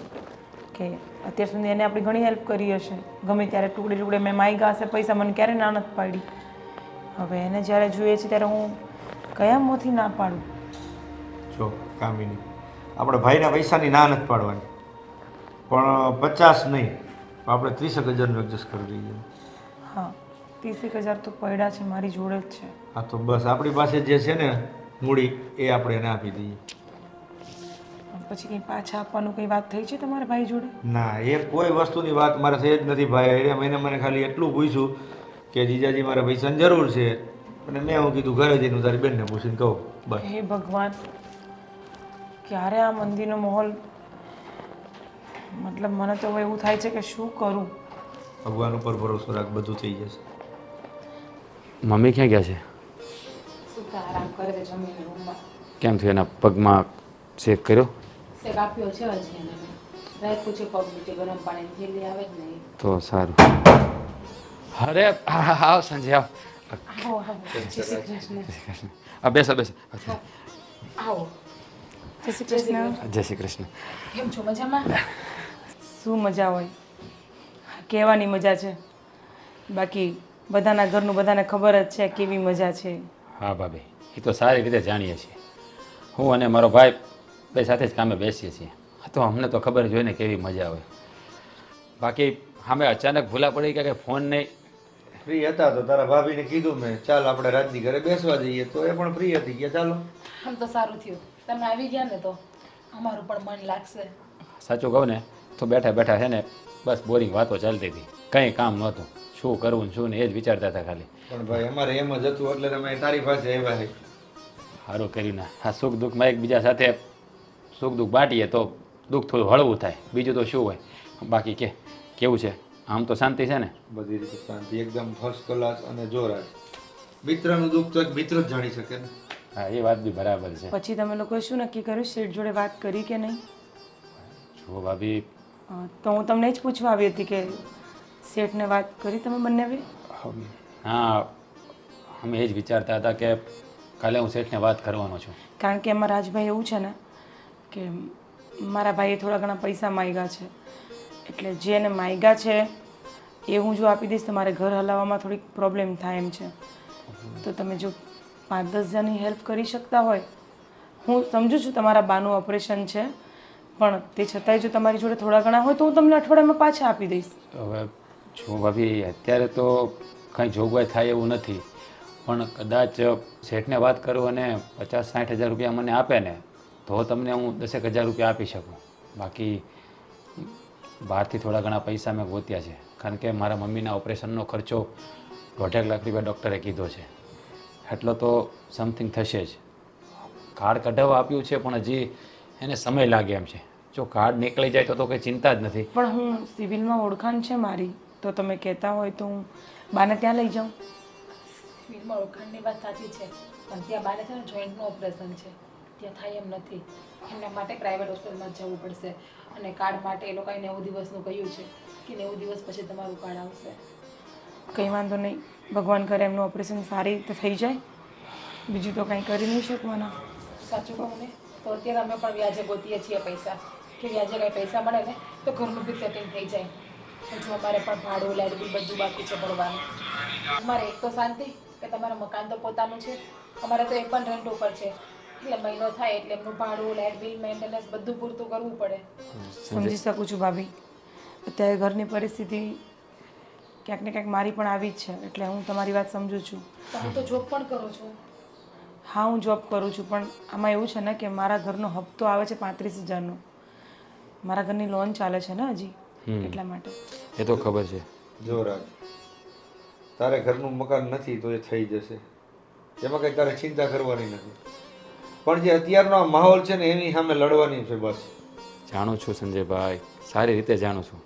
કે અત્યાર સુધી એને આપણી ઘણી હેલ્પ કરી હશે. ગમે ત્યારે ટુકડે ટુકડે મેં માંગ્યા હશે પૈસા, મને ક્યારેય ના નથી પાડી. હવે એને જ્યારે જોઈએ છે ત્યારે હું કયા મોંથી ના પાડું? જો કામિની, આપણે ભાઈના પૈસાની ના નથી પાડવાની, પણ 50 નહીં, આપણે 30,000નું એડજસ્ટ કરી દઈએ. હા, 30,000 તો પડ્યા છે મારી જોડે જ છે. હા, તો બસ આપણી પાસે જે છે ને મૂડી એ આપણે એને આપી દઈએ. પછી કંઈ પાછા આપવાનું કંઈ વાત થઈ છે તમારા ભાઈ જોડે? ના, એ કોઈ વસ્તુની વાત મારે થઈ જ નથી ભાઈ. એને મને ખાલી એટલું પૂછ્યું કે જીજાજી મારે પૈસાની જરૂર છે, અને મેં હું કીધું ઘરે જઈને તારી બેનને પૂછીને કહું. બસ. હે ભગવાન, ક્યારે આ મંદિરનો માહોલ, મતલબ મને તો હવે એવું થાય છે કે શું કરું. ભગવાન ઉપર ભરોસો રાખ, બધું થઈ જશે. મમ્મી ક્યાં ગયા છે? આરામ કરે છે જમીને રૂમમાં. કેમ થયું? એના પગમાં શેક કર્યો? શેક આપ્યો છે હજી એને. રાખ્યું છે પગ નીચે ગરમ પાણીની થેલી આવે જ નહીં. તો સારું. અરે આવ સંજય, આવ. આવો આવો. જય શ્રી કૃષ્ણ. બેસો બેસો. આવો. જય શ્રી કૃષ્ણ. જય શ્રી કૃષ્ણ. કેમ છો? મજામાં? શું મજા હોય, કહેવાની મજા છે. બાકી બધાના ઘરનું બધાને ખબર જ છે કેવી મજા છે. હા ભાભી, એ તો સારી રીતે જાણીએ છીએ. હું અને મારો ભાઈ બે સાથે જ કામે બેસીએ છીએ, તો અમને તો ખબર જ હોય ને કેવી મજા હોય. બાકી અમે અચાનક ભૂલા પડી ગયા કે ફોન નહીં. ફ્રી હતા તો તારા ભાભીને કીધું મેં, ચાલ આપણે રાજની ઘરે બેસવા જઈએ, તો એ પણ ફ્રી હતી કે ચાલો. આમ તો સારું થયું તમે આવી ગયા ને, તો અમારું પણ મન લાગશે. સાચું કહું ને તો બેઠા બેઠા છે ને બસ બોરિંગ વાતો ચાલતી હતી, કંઈ કામ નહોતું. શું કરવું ને શું ને એ જ વિચારતા હતા ખાલી. પણ ભાઈ અમારે એમ જ હતું એટલે તમે તારી પાસે આવ્યા છે. સારું કર્યું ને. આ સુખ દુઃખમાં એકબીજા સાથે સુખ દુઃખ બાંટીએ તો દુઃખ થોડું હળવું થાય, બીજું તો શું હોય. બાકી કેવું છે? આમ તો શાંતિ છે ને? બધી રીતે શાંતિ, એકદમ ફર્સ્ટ ક્લાસ. અને જોરાજ, મિત્રનું દુઃખ તો એક મિત્ર જ જાણી શકે ને. હા, એ વાત બી બરાબર છે. પછી તમે લોકોએ શું નક્કી કર્યું? શેઠ જોડે વાત કરી કે નહીં? જો ભાભી, તો હું તમને જ પૂછવા આવી હતી કે શેઠને વાત કરી તમે બંને? હા, અમે એ જ વિચારતા હતા કે કાલે હું શેઠને વાત કરવાનો છું. કારણ કે એમાં રાજભાઈ એવું છે ને કે મારા ભાઈએ થોડા ઘણા પૈસા માંગ્યા છે, એટલે જે એને માંગ્યા છે એ હું જો આપી દઈશ તો મારે ઘર હલાવવામાં થોડીક પ્રોબ્લેમ થાય એમ છે. તો તમે જો 5-10 જણની હેલ્પ કરી શકતા હોય, હું સમજુ છું તમારા બાનું ઓપરેશન છે, પણ તે છતાંય જો તમારી જોડે થોડા ઘણા હોય તો હું તમને અઠવાડિયામાં પાછા આપી દઈશ. હવે જો ભાભી, અત્યારે તો કંઈ જોગવાઈ થાય એવું નથી, પણ કદાચ શેઠને વાત કરું અને 50-60 હજાર રૂપિયા મને આપે ને તો તમને હું 10 હજાર રૂપિયા આપી શકું. બાકી બહારથી થોડા ઘણા પૈસા મેં ગોત્યા છે, કારણ કે મારા મમ્મીના ઓપરેશનનો ખર્ચો 1.5 લાખ રૂપિયા ડૉક્ટરે કીધો છે, એટલો તો સમથિંગ થશે જ. કાર્ડ કઢાવવા આપ્યું છે પણ હજી એને સમય લાગે એમ છે. જો કાર્ડ નીકળી જાય તો કંઈ ચિંતા જ નથી. પણ હું સિવિલમાં ઓળખાણ છે મારી, તો તમે કહેતા હોય તો હું બાને ત્યાં લઈ જાઉં. સિવિલમાં ઓળખાણની વાત સાચી છે, પણ ત્યાં બાને છે ને જોઈન્ટનું ઓપરેશન છે, ત્યાં થાય એમ નથી. એમના માટે પ્રાઇવેટ હોસ્પિટલમાં જ જવું પડશે, અને કાર્ડ માટે એ લોકોએ 90 દિવસનું કહ્યું છે કે 90 દિવસ પછી તમારું કાર્ડ આવશે. કંઈ વાંધો નહીં, ભગવાન કરે એમનું ઓપરેશન સારી રીતે થઈ જાય, બીજું તો કાંઈ કરી નહીં શકવાના. સાચું કહું ને તો અત્યારે અમે પણ વ્યાજે ગોતીએ છીએ પૈસા કે વ્યાજે કાંઈ પૈસા મળે ને તો ઘરનું બી સેટિંગ થઈ જાય. હજુ અમારે પણ ભાડું લાઈટ બિલ બધું બાકી છે ભરવાનું. અમારે એક તો શાંતિ કે તમારું મકાન તો પોતાનું છે, અમારે તો એ પણ રેન્ટ ઉપર છે. એટલે મહિનો થાય એટલે એમનું ભાડું લાઈટ બિલ મેન્ટેનન્સ બધું પૂરતું કરવું પડે. સમજી શકું છું ભાભી. અત્યારે ઘરની પરિસ્થિતિ ક્યાંક ને ક્યાંક મારી પણ આવી જ છે, એટલે હું તમારી વાત સમજું છું. તમે તો જોબ પણ કરો છો. હા, હું જોબ કરું છું, પણ આમાં એવું છે ને કે મારા ઘરનો હપ્તો આવે છે 35,000નો. મારા ઘરની લોન ચાલે છે ને હજી, એટલા માટે. એ તો ખબર છે. જો રાજ, તારે ઘરનું મકાન નથી તો એ થઈ જશે, એમાં કંઈ તારે ચિંતા કરવાની નથી. પણ જે અત્યારનો આ માહોલ છે ને એની સામે લડવાની છે બસ. જાણું છું સંજયભાઈ, સારી રીતે જાણું છું.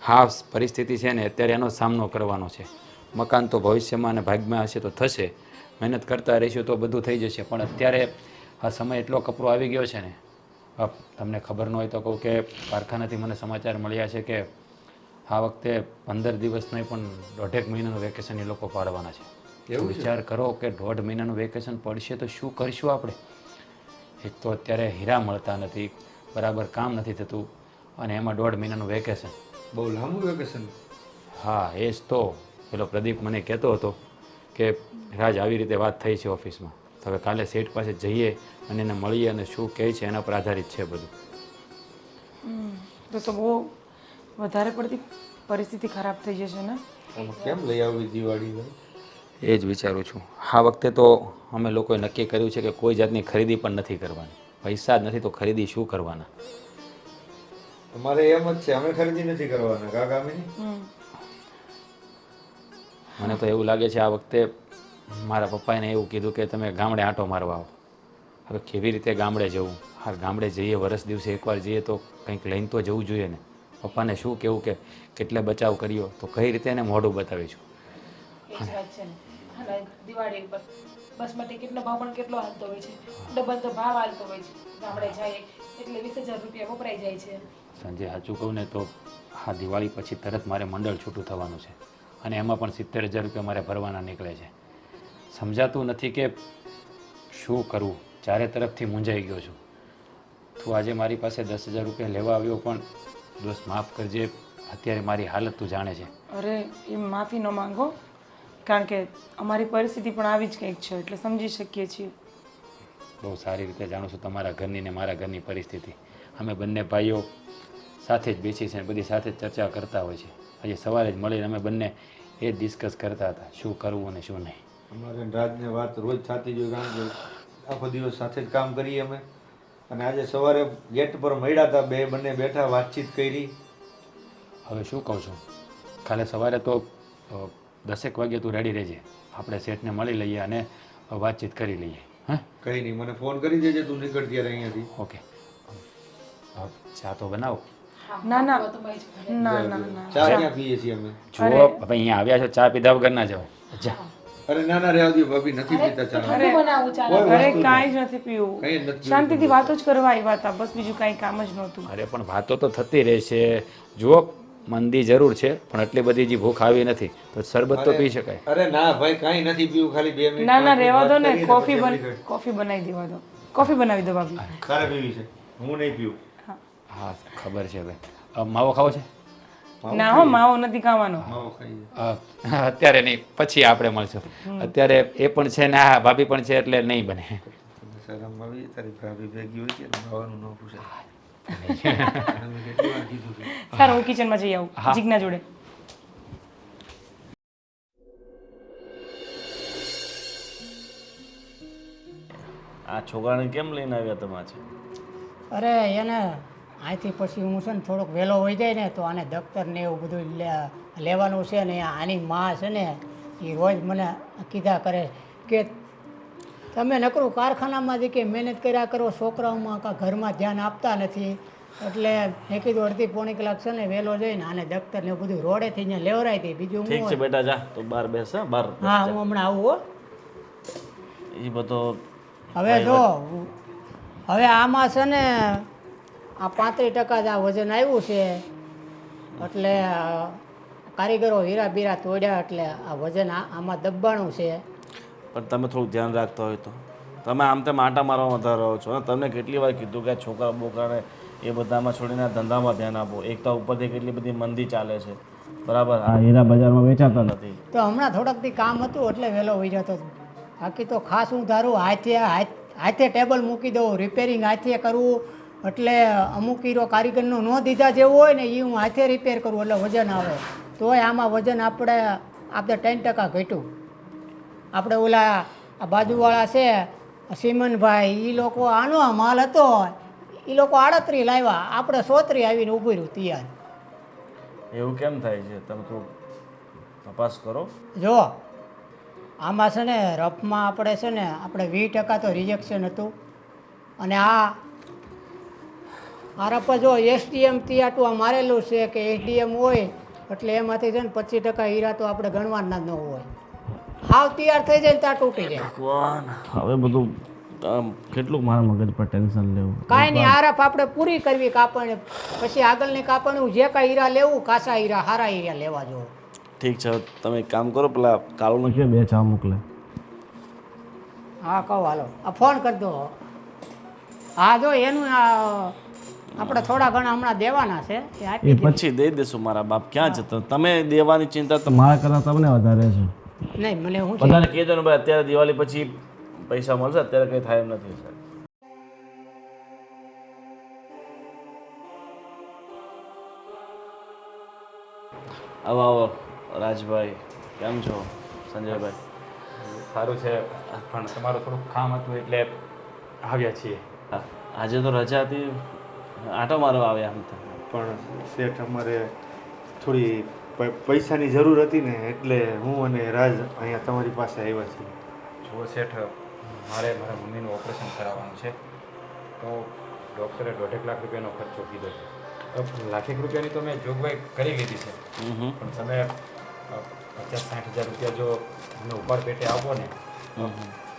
હા, પરિસ્થિતિ છે ને અત્યારે એનો સામનો કરવાનો છે. મકાન તો ભવિષ્યમાં અને ભાગ્યમાં હશે તો થશે, મહેનત કરતા રહીશું તો બધું થઈ જશે. પણ અત્યારે આ સમય એટલો કપરો આવી ગયો છે ને, તમને ખબર ન હોય તો કહું કે કારખાનાથી મને સમાચાર મળ્યા છે કે આ વખતે 15 દિવસ નહીં પણ 1.5 મહિનાનું વેકેશન એ લોકો પાડવાના છે. એવું વિચાર કરો કે 1.5 મહિનાનું વેકેશન પડશે તો શું કરીશું આપણે? એક તો અત્યારે હીરા મળતા નથી, બરાબર કામ નથી થતું, અને એમાં 1.5 મહિનાનું વેકેશન. બહુ લાંબુ વેકેશન. હા, એ જ તો. પેલો પ્રદીપ મને કહેતો હતો કે રાજ આવી રીતે વાત થઈ છે ઓફિસમાં, તો હવે કાલે સેઠ પાસે જઈએ અને એને મળીએ અને શું કહે છે એના પર આધારિત છે બધું. તો બહુ વધારે પડતી પરિસ્થિતિ ખરાબ થઈ જશે ને. આમાં કેમ લઈ આવી દિવાળી? એ જ વિચારું છું. આ વખતે તો અમે લોકોએ નક્કી કર્યું છે કે કોઈ જાતની ખરીદી પણ નથી કરવાની. પૈસા જ નથી તો ખરીદી શું કરવાના? અમારે એમ જ છે, અમે ખરીદી નથી કરવાના કાકામીની. મને તો એવું લાગે છે આ વખતે મારા પપ્પાએ એવું કીધું કે તમે ગામડે આંટો મારવા આવો. હવે કેવી રીતે ગામડે જવું? હા, ગામડે જઈએ, વરસ દિવસે એકવાર જઈએ તો કંઈક લઈને તો જવું જોઈએ ને. પપ્પાને શું કહેવું કે કેટલે બચાવ કર્યો તો કઈ રીતે એને મોઢું બતાવીશું? એ જ વાત છે ને. અને દિવાળી ઉપર બસમાં ટિકિટનો ભાવ પણ કેટલો હાલતો હોય છે, ડબલ તો ભાવ હાલતો હોય છે. ગામડે જાય એટલે 20,000 રૂપિયા વપરાઈ જાય છે. સાંજે સાચું કહું ને તો આ દિવાળી પછી તરત મારે મંડળ છૂટું થવાનું છે, અને એમાં પણ 70,000 રૂપિયા મારે ભરવાના નીકળે છે. સમજાતું નથી કે શું કરવું, ચારે તરફથી મૂંઝાઈ ગયો છું. તું આજે મારી પાસે 10,000 રૂપિયા લેવા આવ્યો, પણ દોસ્ત માફ કરજે, અત્યારે મારી હાલત તું જાણે છે. અરે, એ માફી ન માંગો, કારણ કે અમારી પરિસ્થિતિ પણ આવી જ કંઈક છે, એટલે સમજી શકીએ છીએ. બહુ સારી રીતે જાણું છું તમારા ઘરની ને મારા ઘરની પરિસ્થિતિ. અમે બંને ભાઈઓ સાથે જ બેસી છે, બધી સાથે જ ચર્ચા કરતા હોય છે. આજે સવારે જ મળીને અમે બંને એ જ ડિસ્કસ કરતા હતા શું કરવું અને શું નહીં. અમારે રાજને વાત રોજ થતી જ હોય, કારણ કે આખો દિવસ સાથે જ કામ કરીએ અમે. અને આજે સવારે ગેટ પર મળ્યા હતા, બંને બેઠા વાતચીત કરી. હવે શું કહું છું, કાલે સવારે તો 10 વાગે તું રેડી રહેજે, આપણે શેઠને મળી લઈએ અને વાતચીત કરી લઈએ. હા, કંઈ નહીં, મને ફોન કરી દેજે તું નીકળ ત્યારે અહીંયાથી. ઓકે. ચા તો બનાવો. ના ના તો ભાઈ જ ના ના ના ચા ક્યાં પીએ છીએ અમે? જુઓ હવે અહીંયા આવ્યા છો, ચા પીધા વગર ના જવાય. જા. અરે ના ના રહેવા દો ભાભી, નથી પીતા ચા. ઠંડુ બનાવું ચાલો. કોઈ અરે વસ્તુ કાંઈ જ નથી પીવું, કંઈ જ નથી શાંતિથી વાતો જ કરવા આવ્યા હતા, બસ બીજું કાંઈ કામ જ નહોતું. અરે પણ વાતો તો થતી રહેશે. જુઓ, મંદી જરૂર છે, પણ એટલી બધી જે ભૂખ આવી નથી, તો શરબત તો પી શકાય. અરે ના ભાઈ, કાંઈ નથી પીવું, ખાલી 2 મિનિટ. ના ના પાંચ રહેવા દો મિનિટ ને, વાત કરીએ ને પછી નીકળ. કોફી બનાવી દેવા દો, કોફી બનાવી દો ભાભી. તારે પીવી છે, હું નહીં પીવું. હા, ખબર છે ભાઈ. માવો ખાવો છે? ના હો, માવો નથી ખાવાનો. માવો ખાઈએ. અત્યારે નહીં, પછી આપણે મળશું. અત્યારે એ પણ છે ને આ ભાભી પણ છે, એટલે નહીં બને. શરમ આવી તારી ભાભી ભેગી હોય ત્યારે માવાનું ન પૂછાય. અમે કેટલી વાર કીધું છે. સારું, હું કિચનમાં જઈ આવું હા. જીજ્ઞા જોડે. આ છોકરાને કેમ લઈને આવ્યા તમે આજે? અરે એને અહીંથી પછી હું છે ને થોડોક વહેલો હોઈ જાય ને તો આને દફતર ને એવું બધું લેવાનું છે ને આની માં છે ને એ રોજ મને કીધા કરે કે તમે નકરું કારખાનામાંથી કે મહેનત કર્યા કરો, છોકરાઓમાં કાં ઘરમાં ધ્યાન આપતા નથી. એટલે મેં કીધું અડધી પોણી કલાક છે ને વહેલો જઈને આને દફતર ને એવું બધું રોડેથી અહીંયા લેવરાઈ હતી. બીજું ઠીક છે હું બેટા, જા તો બહાર બેસ. બહાર હા, હું હમણાં આવું હો. એ બધો હવે જો હવે આમાં છે ને આ 35% જ આ વજન આવ્યું છે, એટલે કારીગરો હીરા બીરા તોડ્યા એટલે આ વજન આમાં દબાણું છે. પણ તમે થોડું ધ્યાન રાખતા હોય તો તમે આમ તેમ આટા મારવા વધારે રહો છો. અને તમને કેટલી વાર કીધું કે આ છોકરા બોકરાને એ બધામાં છોડીને આ ધંધામાં ધ્યાન આપો. એક તો ઉપરથી કેટલી બધી મંદી ચાલે છે, બરાબર. આ હીરા બજારમાં વેચાતા નથી. તો હમણાં થોડાક દી કામ હતું એટલે વહેલો હોઈ જતો હતો. બાકી તો ખાસ હું ધારું હાથે ટેબલ મૂકી દઉં, રિપેરિંગ હાથે કરવું. એટલે અમુક હીરો કારીગરનો ન દીધા જેવું હોય ને એ હું હાથે રિપેર કરું એટલે વજન આવે. તોય આમાં વજન આપણે 10% ઘટ્યું. આપણે ઓલા આ બાજુવાળા છે સિમનભાઈ, એ લોકો આનો માલ હતો, એ લોકો 38 લાવ્યા, આપણે 37 આવીને ઊભું રહ્યું તૈયાર. એવું કેમ થાય છે? તમે તો તપાસ કરો. જો આમાં છે ને રફમાં આપણે છે ને આપણે 20% તો રિજેક્શન હતું. અને આ રફ જો એસડીએમ તિયાટું આ મારેલું છે કે એસડીએમ હોય એટલે એમાંથી છે ને 25% હીરા તો આપણે ગણવાના ન હોય. હાવ તૈયાર થઈ જાય ને ત્યાં તૂટી જાય. ભગવાન, હવે બધું કેટલું મારા મગજ પર ટેન્શન લેવું. કાંઈ નહીં, આ રફ આપણે પૂરી કરવી કાપણી, પછી આગળની કાપણી જે કાંઈ હીરા લેવું, કાચા હીરા સારા હીરા લેવા જો. ઠીક છે, તમે એક કામ કરો, પેલા કાળુને કહે 2 ચા મોકલે. હા કહો, હાલો આ ફોન કરી દો. હા જો એનું આપણે થોડા ઘણા હમણાં દેવાના છે એ આપી એ પછી દઈ દેશું. મારા બાપ ક્યાં જતો? તમે દેવાની ચિંતા તો મારા કરતાં તમને વધારે છે. નહીં મને હું છે બધાને કહેજો ને ભાઈ, અત્યારે દિવાળી પછી પૈસા મળશે, અત્યારે કંઈ થાય એમ નથી. સાહેબ આવો આવો રાજભાઈ, કેમ છો? સંજયભાઈ સારું છે, પણ તમારું થોડુંક કામ હતું એટલે આવ્યા છીએ. આજે તો રજા હતી, આટો મારવા આવ્યા આમ તો. પણ શેઠ અમારે થોડી પૈસાની જરૂર હતી ને એટલે હું અને રાજ અહીંયા તમારી પાસે આવ્યા છીએ. જુઓ શેઠ, મારે મારા મમ્મીનું ઓપરેશન કરાવવાનું છે, તો ડૉક્ટરે 1.5 લાખ રૂપિયાનો ખર્ચો કીધો છે. તો 1 લાખ રૂપિયાની તો મેં જોગવાઈ કરી લીધી છે, પણ તમે 50-60 હજાર રૂપિયા જો મને ઉપર પેટે આપો ને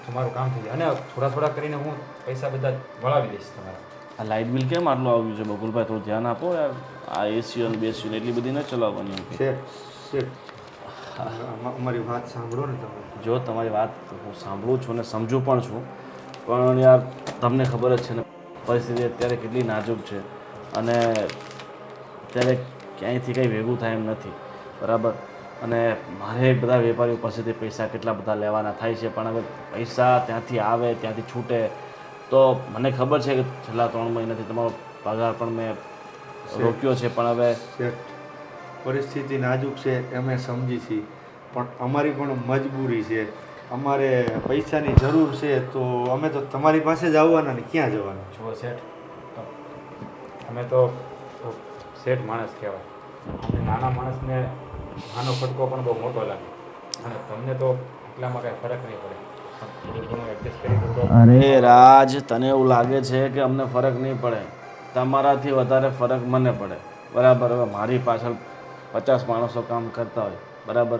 તો મારું કામ થઈ જાય. અને થોડા થોડા કરીને હું પૈસા બધા વળાવી દઈશ તમારા. આ લાઇટ બિલ કેમ આટલું આવ્યું છે બકુલભાઈ? થોડું ધ્યાન આપો યાર. આ એસી અને બેસી એટલી બધી ન ચલાવવાની. શેઠ અમારી વાત સાંભળો ને તમે. જો તમારી વાત હું સાંભળું છું અને સમજુ પણ છું, પણ યાર તમને ખબર જ છે ને પરિસ્થિતિ અત્યારે કેટલી નાજુક છે, અને અત્યારે ક્યાંયથી કંઈ ભેગું થાય એમ નથી, બરાબર. અને મારે બધા વેપારીઓ પાસેથી પૈસા કેટલા બધા લેવાના થાય છે, પણ હવે પૈસા ત્યાંથી આવે ત્યાંથી છૂટે તો મને ખબર છે કે છેલ્લા 3 મહિનાથી તમારો પગાર પણ મેં રોક્યો છે, પણ હવે શેઠ પરિસ્થિતિ નાજુક છે અમે સમજી છીએ, પણ અમારી પણ મજબૂરી છે. અમારે પૈસાની જરૂર છે તો અમે તો તમારી પાસે જ આવવાના ને ક્યાં જવાના. જુઓ શેઠ, અમે તો શેઠ માણસ કહેવાય, અને નાના માણસને નાનો ફટકો પણ બહુ મોટો લાગે, અને તમને તો એટલામાં કાંઈ ફરક નહીં પડે. થોડું ઘણું એડજસ્ટ કરી દો તો. અરે રાજ, તને એવું લાગે છે કે અમને ફરક નહીં પડે? તમારાથી વધારે ફરક મને પડે, બરાબર. હવે મારી પાછળ 50 માણસો કામ કરતા હોય, બરાબર.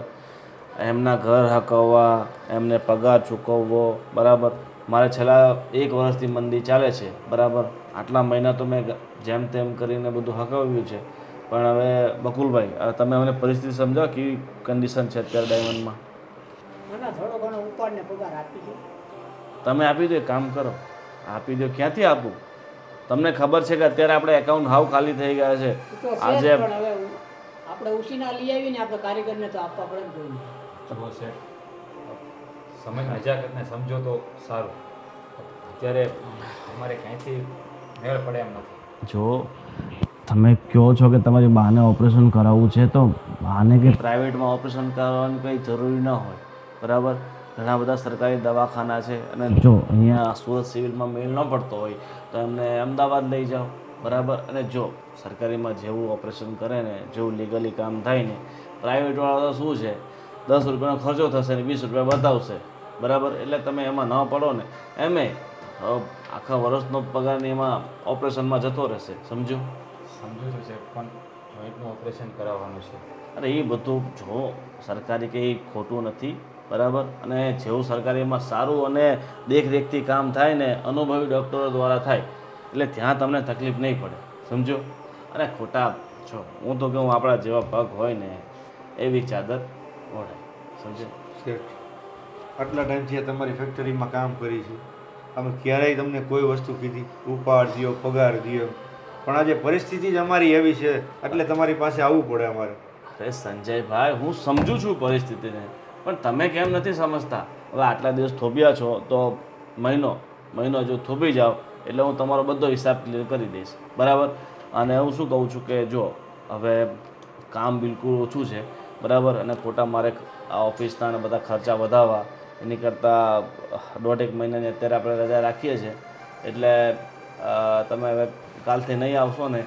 એમના ઘર હકવવા, એમને પગાર ચૂકવવો, બરાબર. મારે છેલ્લા 1 વર્ષથી મંદી ચાલે છે, બરાબર. આટલા મહિના તો મેં જેમ તેમ કરીને બધું હકવ્યું છે, પણ હવે બકુલભાઈ તમે અમને પરિસ્થિતિ સમજાવો, કેવી કન્ડિશન છે અત્યારે ડાયમંડમાં. મને થોડો ઘણો ઉપાડને પગાર આપી દો. તમે આપી દો, એક કામ કરો, આપી દો. ક્યાંથી આપું? તમને ખબર છે કે અત્યારે આપણે એકાઉન્ટ હાવ ખાલી થઈ ગયા છે. તો આજે પણ હવે આપણે ઉસીના લઈ આવીને આપણે કારીગરને તો આપવા પડે ને કોઈને. જુઓ શેઠ, સમય નજાકતને સમજો તો સારું. અત્યારે અમારે ક્યાંયથી મેળ પડે એમ નથી. જો તમે કહો છો કે તમારી બાને ઓપરેશન કરાવવું છે, તો બાને કે પ્રાઇવેટમાં ઓપરેશન કરાવવાની કંઈ જરૂરી ન હોય, બરાબર. ઘણા બધા સરકારી દવાખાના છે, અને જો અહીંયા સુરત સિવિલમાં મેળ ન પડતો હોય તો એમને અમદાવાદ લઈ જાઓ, બરાબર. અને જો સરકારીમાં જેવું ઓપરેશન કરે ને, જેવું લીગલી કામ થાય ને, પ્રાઇવેટવાળા તો શું છે 10 રૂપિયાનો ખર્ચો થશે ને 20 રૂપિયા બતાવશે, બરાબર. એટલે તમે એમાં ન પડો ને. એમે આખા વર્ષનો પગાર ને એમાં ઓપરેશનમાં જતો રહેશે, સમજો. સમજુ છું શેઠ, પણ જોઈન્ટનું ઓપરેશન કરાવવાનું છે. અરે એ બધું જો સરકારી કંઈ ખોટું નથી, બરાબર. અને જેવું સરકારીમાં સારું અને દેખરેખથી કામ થાય ને, અનુભવી ડૉક્ટરો દ્વારા થાય, એટલે ત્યાં તમને તકલીફ નહીં પડે, સમજો. અને ખોટા જો હું તો કહું, આપણા જેવા પગ હોય ને એવી ચાદર ઓઢાય, સમજો. શેઠ આટલા ટાઈમથી તમારી ફેક્ટરીમાં કામ કરી છે, અમે ક્યારેય તમને કોઈ વસ્તુ કીધી ઉપાડ દ્યો પગાર દ્યો, પણ આજે પરિસ્થિતિ જ અમારી એવી છે એટલે તમારી પાસે આવવું પડે અમારે. અરે સંજયભાઈ, હું સમજુ છું પરિસ્થિતિને, પણ તમે કેમ નથી સમજતા? હવે આટલા દિવસ થોભ્યા છો તો મહિનો જો થોભી જાઓ એટલે હું તમારો બધો હિસાબ ક્લિયર કરી દઈશ, બરાબર? અને હું શું કહું છું કે જો હવે કામ બિલકુલ ઓછું છે, બરાબર, અને ખોટા મારે આ ઓફિસના અને બધા ખર્ચા વધારવા એની કરતાં 1.5 મહિનાની અત્યારે આપણે રજા રાખીએ છીએ, એટલે તમે હવે કાલથી નહીં આવશો ને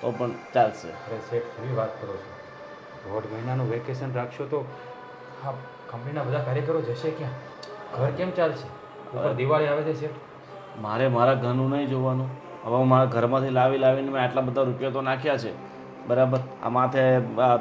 તો પણ ચાલશે. અરે શેઠ, કેવી વાત કરો છો? 1.5 મહિનાનું વેકેશન રાખશો તો હા, કંપનીના બધા કાર્યકરો જશે ક્યાં? ઘર કેમ ચાલશે? ઉપર દિવાળી આવે છે શેઠ. મારે મારા ઘરનું નહીં જોવાનું. હવે હું મારા ઘરમાંથી લાવીને મેં આટલા બધા રૂપિયા તો નાખ્યા છે, બરાબર? આ માથે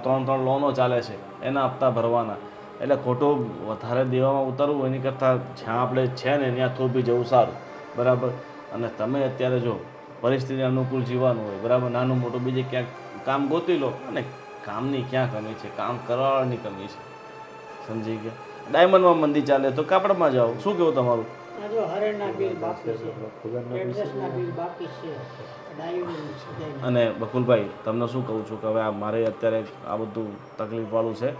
3 લોનો ચાલે છે, એના હપ્તા ભરવાના, એટલે ખોટું વધારે દેવામાં ઉતરવું એની કરતાં જ્યાં આપણે છે ને ત્યાં થોભી જવું સારું, બરાબર? અને તમે અત્યારે જો પરિસ્થિતિ અનુકૂળ જીવવાનું હોય, બરાબર, નાનું મોટું બીજે ક્યાંક કામ ગોતી લો. અને કામની ક્યાં કમી છે? કામ કરવાની કમી છે, સમજી ગયા? ડાયમંડમાં મંદી ચાલે તો કાપડમાં જાઓ. શું કહેવું તમારું? આ જો હરેણના બિલ બાકી છે, એડ્રેસના બિલ બાકી છે, ડાયુની સુધાઈ. અને બકુલભાઈ, તમને શું કહું છું કે હવે આ મારે અત્યારે આ બધું તકલીફવાળું છે,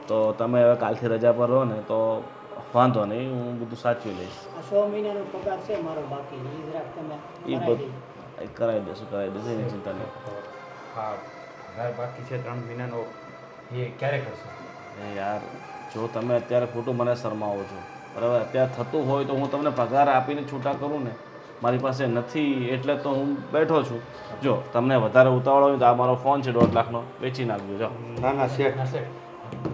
તો તમે હવે કાલથી રજા પર રહો ને તો વાંધો નહીં, હું બધું સાચવી લઈશ. આ 100 મહિનાનો પગાર છે મારો બાકી, એ જરાક તમે એ બધું કરાવી દેશું એની ચિંતા નહીં. હા, પગાર બાકી છે 3 મહિનાનો, એ ક્યારે કરશો? એ યાર, જો તમે અત્યારે ખોટું મને શરમાવો છો, બરાબર? અત્યારે થતું હોય તો હું તમને પગાર આપીને છૂટા કરું ને, મારી પાસે નથી એટલે તો હું બેઠો છું. જો તમને વધારે ઉતાવળ હોય તો આ મારો ફોન છે 1.5 લાખનો, વેચી નાખજો. જાઓ. ના ના શેઠ, ના શેઠ,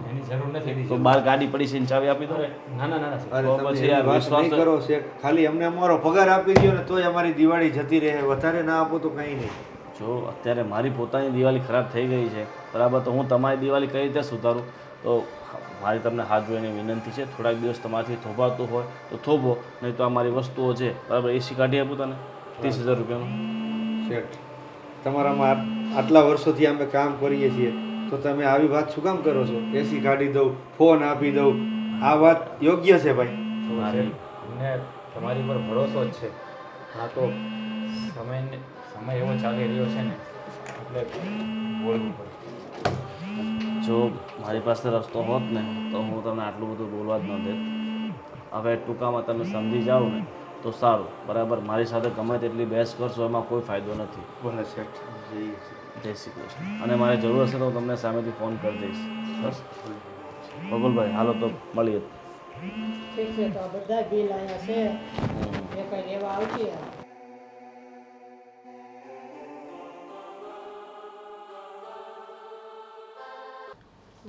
એની જરૂર નથી. તો બહાર ગાડી પડી છે, ચાવી આપી દો. ના ના ના શેઠ. અરે તો તમે પછી એવી યાર વાત વિશ્વાસ નહીં તો- કરો શેઠ, ખાલી અમને અમારો પગાર આપી દો ને તોય અમારી દિવાળી જતી રહે, વધારે ના આપો તો કંઈ નહીં. જો અત્યારે મારી પોતાની દિવાળી ખરાબ થઈ ગઈ છે, બરાબર, તો હું તમારી દિવાળી કઈ રીતે સુધારું? તો મારી તમને હાથ જોઈને વિનંતી છે, થોડાક દિવસ તમારાથી થોભાતું હોય તો થોભો, નહીં તો આ મારી વસ્તુઓ છે, બરાબર, એસી કાઢી આપું તને 30,000 રૂપિયાનું. શેઠ, તમારામાં આટલા વર્ષોથી અમે કામ કરીએ છીએ તો તમે આવી વાત શું કામ કરો છો? એસી કાઢી દઉં, ફોન આપી દઉં, આ વાત યોગ્ય છે ભાઈ? તો શેઠ, અમને તમારી પર ભરોસો જ છે. હા, તો સમય એવો ચાલી રહ્યો છે ને એટલે બોલવું પડે. જો મારી પાસે રસ્તો હોત ને તો હું તમને આટલું બધું બોલવા જ ન દેત. હવે ટૂંકામાં તમે સમજી જાઓ ને તો સારું, બરાબર? મારી સાથે ગમે તેટલી બહેસ કરશો એમાં કોઈ ફાયદો નથી. બોલે શેઠ, જઈએ છીએ. જય શ્રી કૃષ્ણ. અને મારે જરૂર હશે તો હું તમને સામેથી ફોન કરી દઈશ. બસ બબુલભાઈ, હાલો તો મળીએ. ઠીક છે, તો આ બધા બિલ અહીંયા છે, એ કઈ લેવા આવશે.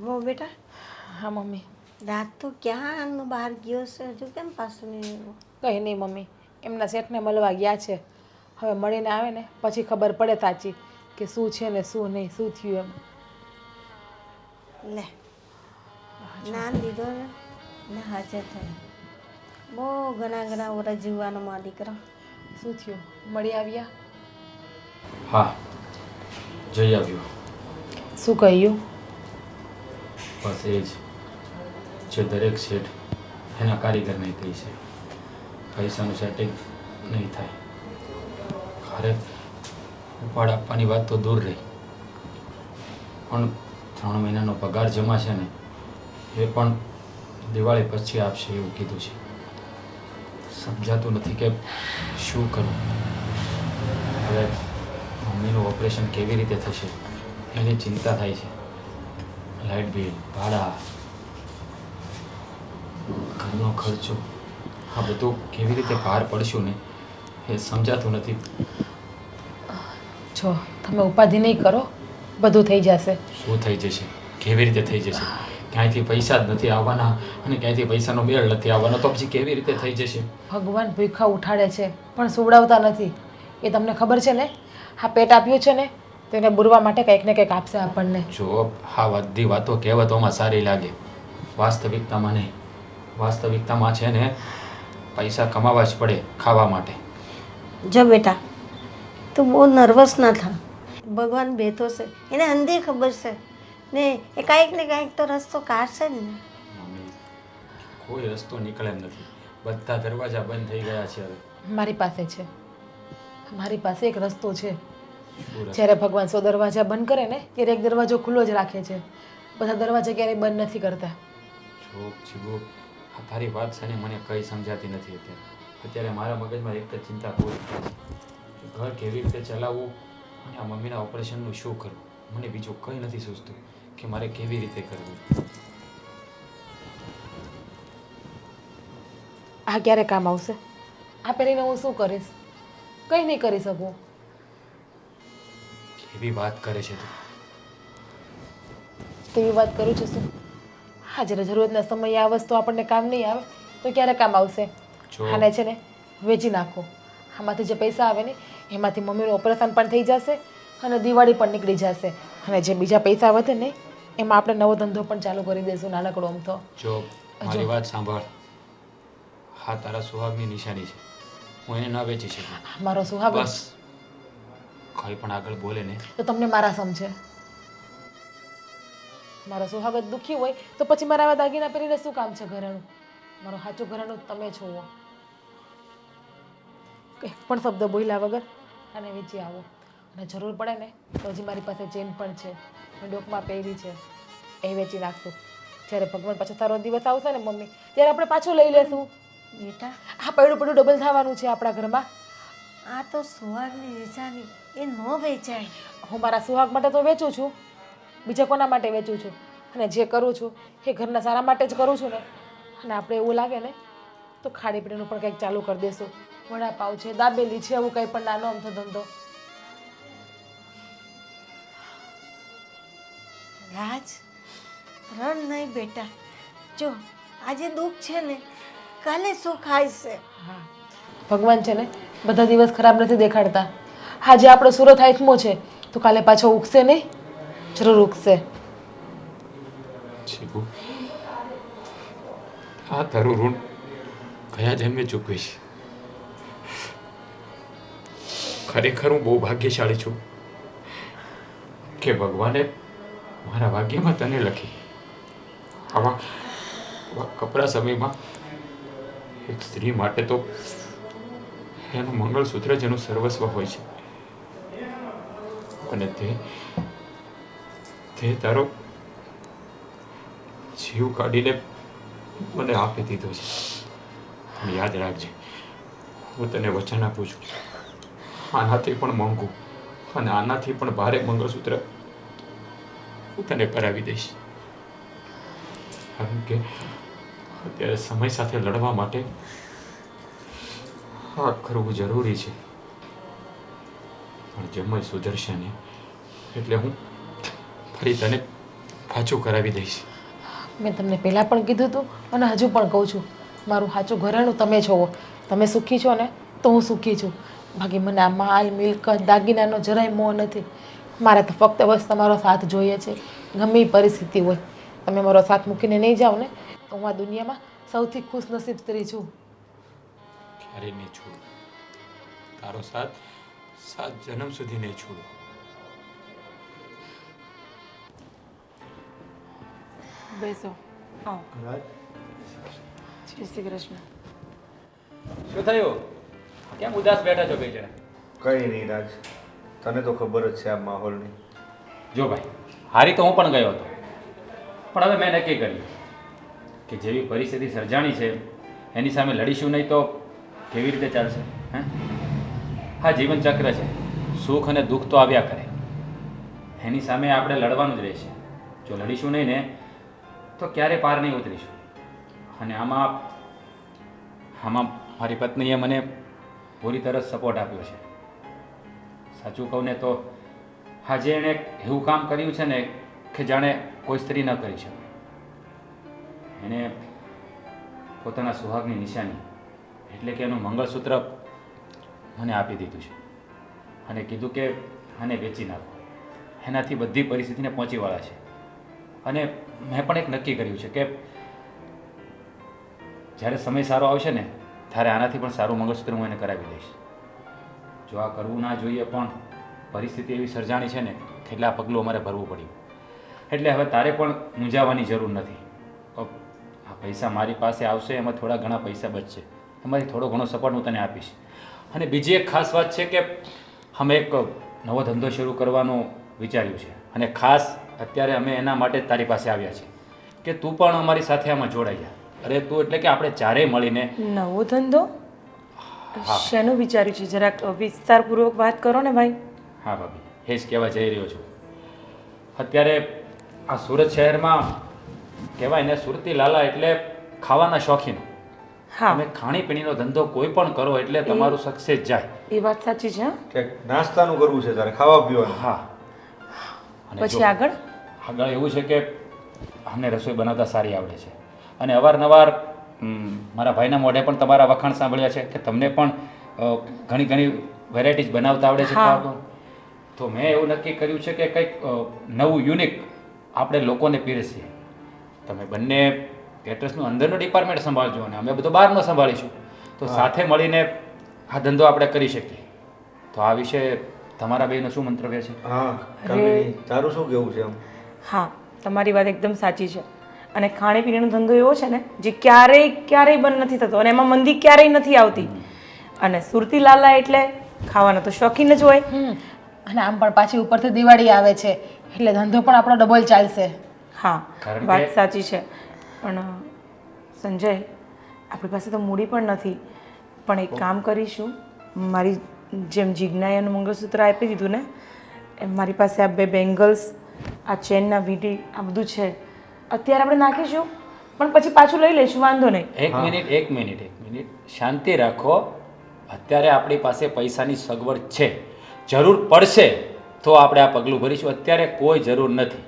હો બેટા, હા મમ્મી. દાંત તો ક્યાંનો બહાર ગયો છે, હજુ કેમ પાછું નહીં આવ્યો? કંઈ નહીં મમ્મી, એમના શેઠને મળવા ગયા છે. હવે મળીને આવે ને પછી ખબર પડે સાચી કે શું છે ને શું નહીં, શું થયું એમ. લે નામ દીધો ને હાજર થાય. બહુ ઘણા વર્ષ જીવવાનો માં દીકરો. શું થયું? મળી આવ્યા? હા, જઈ આવ્યો. શું કહ્યું? બસ એ જ જે દરેક શેઠ એના કારીગરને કહી છે, પૈસાનું સેટિંગ નહીં થાય. ઘરે ઉપાડ આપવાની વાત તો દૂર રહી, પણ 3 મહિનાનો પગાર જમા છે ને એ પણ દિવાળી પછી આપશે એવું કીધું છે. સમજાતું નથી કે શું કરું. હવે મમ્મીનું ઓપરેશન કેવી રીતે થશે એની ચિંતા થાય છે. લાઇટ બિલ, ભાડા, ઘરનો ખર્ચો, આ બધું કેવી રીતે પાર પડશું ને એ સમજાતું નથી. જો તમે ઉપાધિ નહીં કરો, બધું થઈ જશે. શું થઈ જશે? કેવી રીતે થઈ જશે? ક્યાંયથી પૈસા જ નથી આવવાના અને ક્યાંયથી પૈસાનો મેળ નથી આવવાનો, તો પછી કેવી રીતે થઈ જશે? ભગવાન ભૂખા ઉઠાડે છે પણ સુવડાવતા નથી. એ તમને ખબર છે ને? આ પેટ આપ્યું છે ને તેને બુરવા માટે કંઈક ને કંઈક આપશે આપણને. જો આ બધી વાતો કહેવતોમાં સારી લાગે, વાસ્તવિકતામાં નહીં. વાસ્તવિકતામાં છે ને પૈસા કમાવા જ પડે ખાવા માટે. જો બેટા, તું બહુ નર્વસ ના થા. ભગવાન બેઠો છે, એને અંધી ખબર છે ને, એ કાંઈક ને કાંઈક તો રસ્તો કાઢશે જ ને. મમ્મી, કોઈ રસ્તો નીકળે એમ નથી. બધા દરવાજા બંધ થઈ ગયા છે હવે. મારી પાસે છે. મારી પાસે એક રસ્તો છે. શું રસ્તો? જ્યારે ભગવાન 100 દરવાજા બંધ કરે ને ત્યારે એક દરવાજો ખુલ્લો જ રાખે છે. બધા દરવાજા ક્યારેય બંધ નથી કરતા. જો જીગુ, આ તારી વાત છે ને મને કંઈ સમજાતી નથી અત્યારે મારા મગજમાં એક જ ચિંતા પૂરી થાય છે કે ઘર કેવી રીતે ચલાવવું અને આ મમ્મીના ઓપરેશનનું શું કરવું. મને બીજું કંઈ નથી સૂચતું કે મારે કેવી રીતે કરવું. આ ક્યારે કામ આવશે? આ પહેરીને હું શું કરીશ? કંઈ નહીં કરી શકું. કેવી વાત કરે છે તું? તેવી વાત કરું છું શું? હા, જ્યારે જરૂરતના સમયે આ વસ્તુ આપણને કામ નહીં આવે તો ક્યારે કામ આવશે? જો આને છે ને વેચી નાખો. આમાંથી જે પૈસા આવે ને એમાંથી મમ્મીનું ઓપરેશન પણ થઈ જશે અને દિવાળી પણ નીકળી જશે. અને જે બીજા પૈસા વધે ને એમાં આપણે નવો ધંધો પણ ચાલુ કરી દઈશું, નાનકડો આમ તો. જો મારી વાત સાંભળ. હા, તારા સુહાગની નિશાની છે. હું એને ન વેચી શકું. મારો સુહાગ બસ કંઈ પણ આગળ બોલે ને તો તમને મારા સમજે. મારો સુહાગત દુઃખી હોય તો પછી મારા આવા દાગીના પહેરીને શું કામ છે ઘરેણું? મારો સાચું ઘરેણું તમે છો. કંઈ પણ શબ્દ બોલ્યા વગર અને વેચી આવો. અને જરૂર પડે ને તો હજી મારી પાસે ચેન પણ છે, મેં ડોકમાં પહેરી છે, એ વેચી નાખશું. જ્યારે ભગવાન પાછો સારો દિવસ આવશે ને મમ્મી, ત્યારે આપણે પાછું લઈ લેશું. બેટા, આ પડ્યું પડ્યું ડબલ થવાનું છે આપણા ઘરમાં. આ તો સુહાગની નિશાની, એ ન વેચાય. હું મારા સુહાગ માટે તો વેચું છું, બીજા કોના માટે વેચું છું? અને જે કરું છું એ ઘરના સારા માટે જ કરું છું ને. અને આપણે એવું લાગે ને તો ખાણીપીણીનું પણ કંઈક ચાલુ કરી દઈશું. વડાપાવ છે, દાબેલી છે, એવું કંઈ પણ નાનો અમથો ધંધો. રાજ, રણ નહીં બેટા. જો આજે દુઃખ છે ને, કાલે સુખ આવશે. હા, ભગવાન છે ને બધા દિવસ ખરાબ નથી દેખાડતા. આજે આપણો સુરત હાથમો છે તો કાલે પાછો ઉગશે નહીં? જરૂર ઉગશે. જીગુ, આ તારું ઋણ કયા જન્મે ચૂકવીશ? ખરેખર હું બહુ ભાગ્યશાળી છું કે ભગવાને મારા ભાગ્યમાં તને લખી. આવા કપરા સમયમાં એક સ્ત્રી માટે તો એનું મંગળસૂત્ર જ એનું સર્વસ્વ હોય છે. અને તે તારો જીવ કાઢીને મને આપી દીધો છે. પણ યાદ રાખજે, હું તને વચન આપું છું, આનાથી પણ મોંઘું અને આનાથી પણ ભારે મંગળસૂત્ર હું તને કરાવી દઈશ. કારણ કે અત્યારે સમય સાથે લડવા માટે આ કરવું જરૂરી છે. પણ જમય સુધરશે ને એટલે હું ફરી તને પાછું કરાવી દઈશ. મેં તમને પહેલાં પણ કીધું હતું અને હજુ પણ કહું છું, મારું સાચું ઘરેણું તમે છો. તમે સુખી છો ને તો હું સુખી છું. બાકી મને આ માલ મિલકત દાગીનાનો જરાય મોહ નથી. મારે તો ફક્ત બસ તમારો સાથ જોઈએ છે. ગમે એ પરિસ્થિતિ હોય, તમે મારો સાથ મૂકીને નહીં જાઓ ને તો હું આ દુનિયામાં સૌથી ખુશનસીબ સ્ત્રી છું. ક્યારેય નહીં છોડું તારો સાથ, 7 જન્મ સુધી નહીં છોડું. બેસો. રાજ, જય શ્રી કૃષ્ણ. શું થયું? કેમ ઉદાસ બેઠા છો બે જણા? કંઈ નહીં રાજ, તને તો ખબર જ છે આ માહોલની. જો ભાઈ, હારી તો હું પણ ગયો હતો, પણ હવે મેં નક્કી કર્યું કે જેવી પરિસ્થિતિ સર્જાણી છે એની સામે લડીશું નહીં તો કેવી રીતે ચાલશે? હે, હા, જીવન ચક્ર છે, સુખ અને દુઃખ તો આવ્યા કરે, એની સામે આપણે લડવાનું જ રહેશે. જો લડીશું નહીં ને તો ક્યારે પાર નહીં ઉતરીશું. અને આમાં મારી પત્નીએ મને પૂરી તરફ સપોર્ટ આપ્યો છે. સાચું કહું ને તો આજે એણે એવું કામ કર્યું છે ને કે જાણે કોઈ સ્ત્રી ન કરી શકે. એણે પોતાના સુહાગની નિશાની એટલે કે એનું મંગળસૂત્ર મને આપી દીધું છે અને કીધું કે આને વેચી નાખો. એનાથી બધી પરિસ્થિતિને પહોંચી વળા છે. અને મેં પણ એક નક્કી કર્યું છે કે જ્યારે સમય સારો આવશે ને ત્યારે આનાથી પણ સારું મંગળસૂત્ર હું એને કરાવી દઈશ. જો આ કરવું ના જોઈએ પણ પરિસ્થિતિ એવી સર્જાણી છે ને કેટલા પગલું અમારે ભરવું પડ્યું. એટલે હવે તારે પણ મૂંઝાવાની જરૂર નથી. આ પૈસા મારી પાસે આવશે, એમાં થોડા ઘણા પૈસા બચશે, એમાંથી થોડો ઘણો સપોર્ટ હું તને આપીશ. અને બીજી એક ખાસ વાત છે કે અમે એક નવો ધંધો શરૂ કરવાનું વિચાર્યું છે અને ખાસ અત્યારે અમે એના માટે જ તારી પાસે આવ્યા છીએ કે તું પણ અમારી સાથે આમાં જોડાઈ જા. અરે તું એટલે કે આપણે ચારેય મળીને. નવો ધંધો શેનું વિચાર્યું છે જરાક વિસ્તારપૂર્વક વાત કરો ને ભાઈ. હા ભાભી, એ જ કહેવા જઈ રહ્યો છું. અત્યારે આ સુરત શહેરમાં કહેવાય ને સુરતી લાલા એટલે ખાવાના શોખીન. હા તમે ખાણીપીણીનો ધંધો કોઈ પણ કરો એટલે તમારું સક્સેસ જાય. એ વાત સાચી છે. કે નાસ્તાનું કરવું છે તારે, ખાવા પીવાનું. હા. અને પછી જો, આગળ આગળ એવું છે કે અમને રસોઈ બનાવતા સારી આવડે છે અને અવારનવાર મારા ભાઈના મોઢે પણ તમારા વખાણ સાંભળ્યા છે કે તમને પણ ઘણી ઘણી વેરાયટીઝ બનાવતા આવડે છે ખાવાનું. તો મેં એવું નક્કી કર્યું છે કે કંઈક નવું યુનિક આપણે લોકોને પીરસીએ. તમે બંને કેટરસનું અંદરનું ડિપાર્ટમેન્ટ સંભાળજો અને અમે બધું બહારનો સંભાળીશું. તો સાથે મળીને આ ધંધો આપણે કરી શકીએ. તો આ વિશે તમારા બેયનું શું મંતવ્ય છે? હા કામિની, તારું શું કેવું છે આમ? હા તમારી વાત એકદમ સાચી છે. અને ખાણીપીણીનો ધંધો એવો છે ને જે ક્યારેય બંધ નથી થતો અને એમાં મંદી ક્યારેય નથી આવતી. અને સુરતી લાલા એટલે ખાવાનો તો શોખીન જ હોય. અને આમ પણ પાછી ઉપરથી દિવાળી આવે છે એટલે ધંધો પણ આપણો ડબલ ચાલશે. હા વાત સાચી છે. પણ સંજય, આપણી પાસે તો મૂડી પણ નથી. પણ એક કામ કરીશું, મારી જેમ જિજ્ઞાએ એનું મંગળસૂત્ર આપી દીધું ને એમ મારી પાસે આ 2 બેંગલ્સ, આ ચેનના વીંટી, આ બધું છે. અત્યારે આપણે નાખીશું પણ પછી પાછું લઈ લઈશું, વાંધો નહીં. એક મિનિટ શાંતિ રાખો. અત્યારે આપણી પાસે પૈસાની સગવડ છે. જરૂર પડશે તો આપણે આ પગલું ભરીશું. અત્યારે કોઈ જરૂર નથી.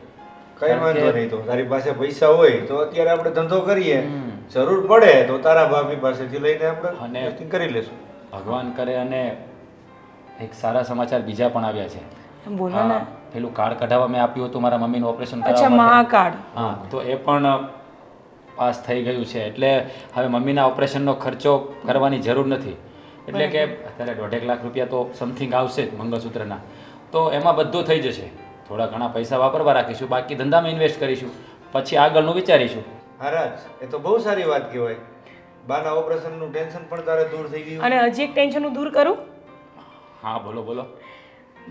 કઈ વાંધો નહીં. તો તારી પાસે પૈસા હોય તો અત્યારે આપણે ધંધો કરીએ, જરૂર પડે તો તારા ભાભી પાસેથી લઈને આપણે investing કરી લેશું. ભગવાન કરે અને એક સારા સમાચાર બીજા પણ આવ્યા છે. બોલો ને. પેલું કાર્ડ કઢાવવા મેં આપ્યું હતું મારા મમ્મીનું ઓપરેશન અચ્છા, કરાવવા માટે. મહાકાર્ડ. હા, તો એ પણ પાસ થઈ ગયું છે. એટલે હવે મમ્મીના ઓપરેશનનો ખર્ચો કરવાની જરૂર નથી. એટલે કે અત્યારે 1.5 લાખ રૂપિયા તો સમથિંગ આવશે જ મંગળસૂત્રના. તો એમાં બધું થઈ જશે. થોડા ઘણા પૈસા વાપરવા રાખીશું, બાકી ધંધામાં ઇન્વેસ્ટ કરીશું, પછી આગળનું વિચારીશું. મહારાજ, એ તો બહુ સારી વાત કહેવાય. બાના ઓપરેશનનું ટેન્શન પણ તારે દૂર થઈ ગયું. અને હજી એક ટેન્શન હું દૂર કરું. હા બોલો.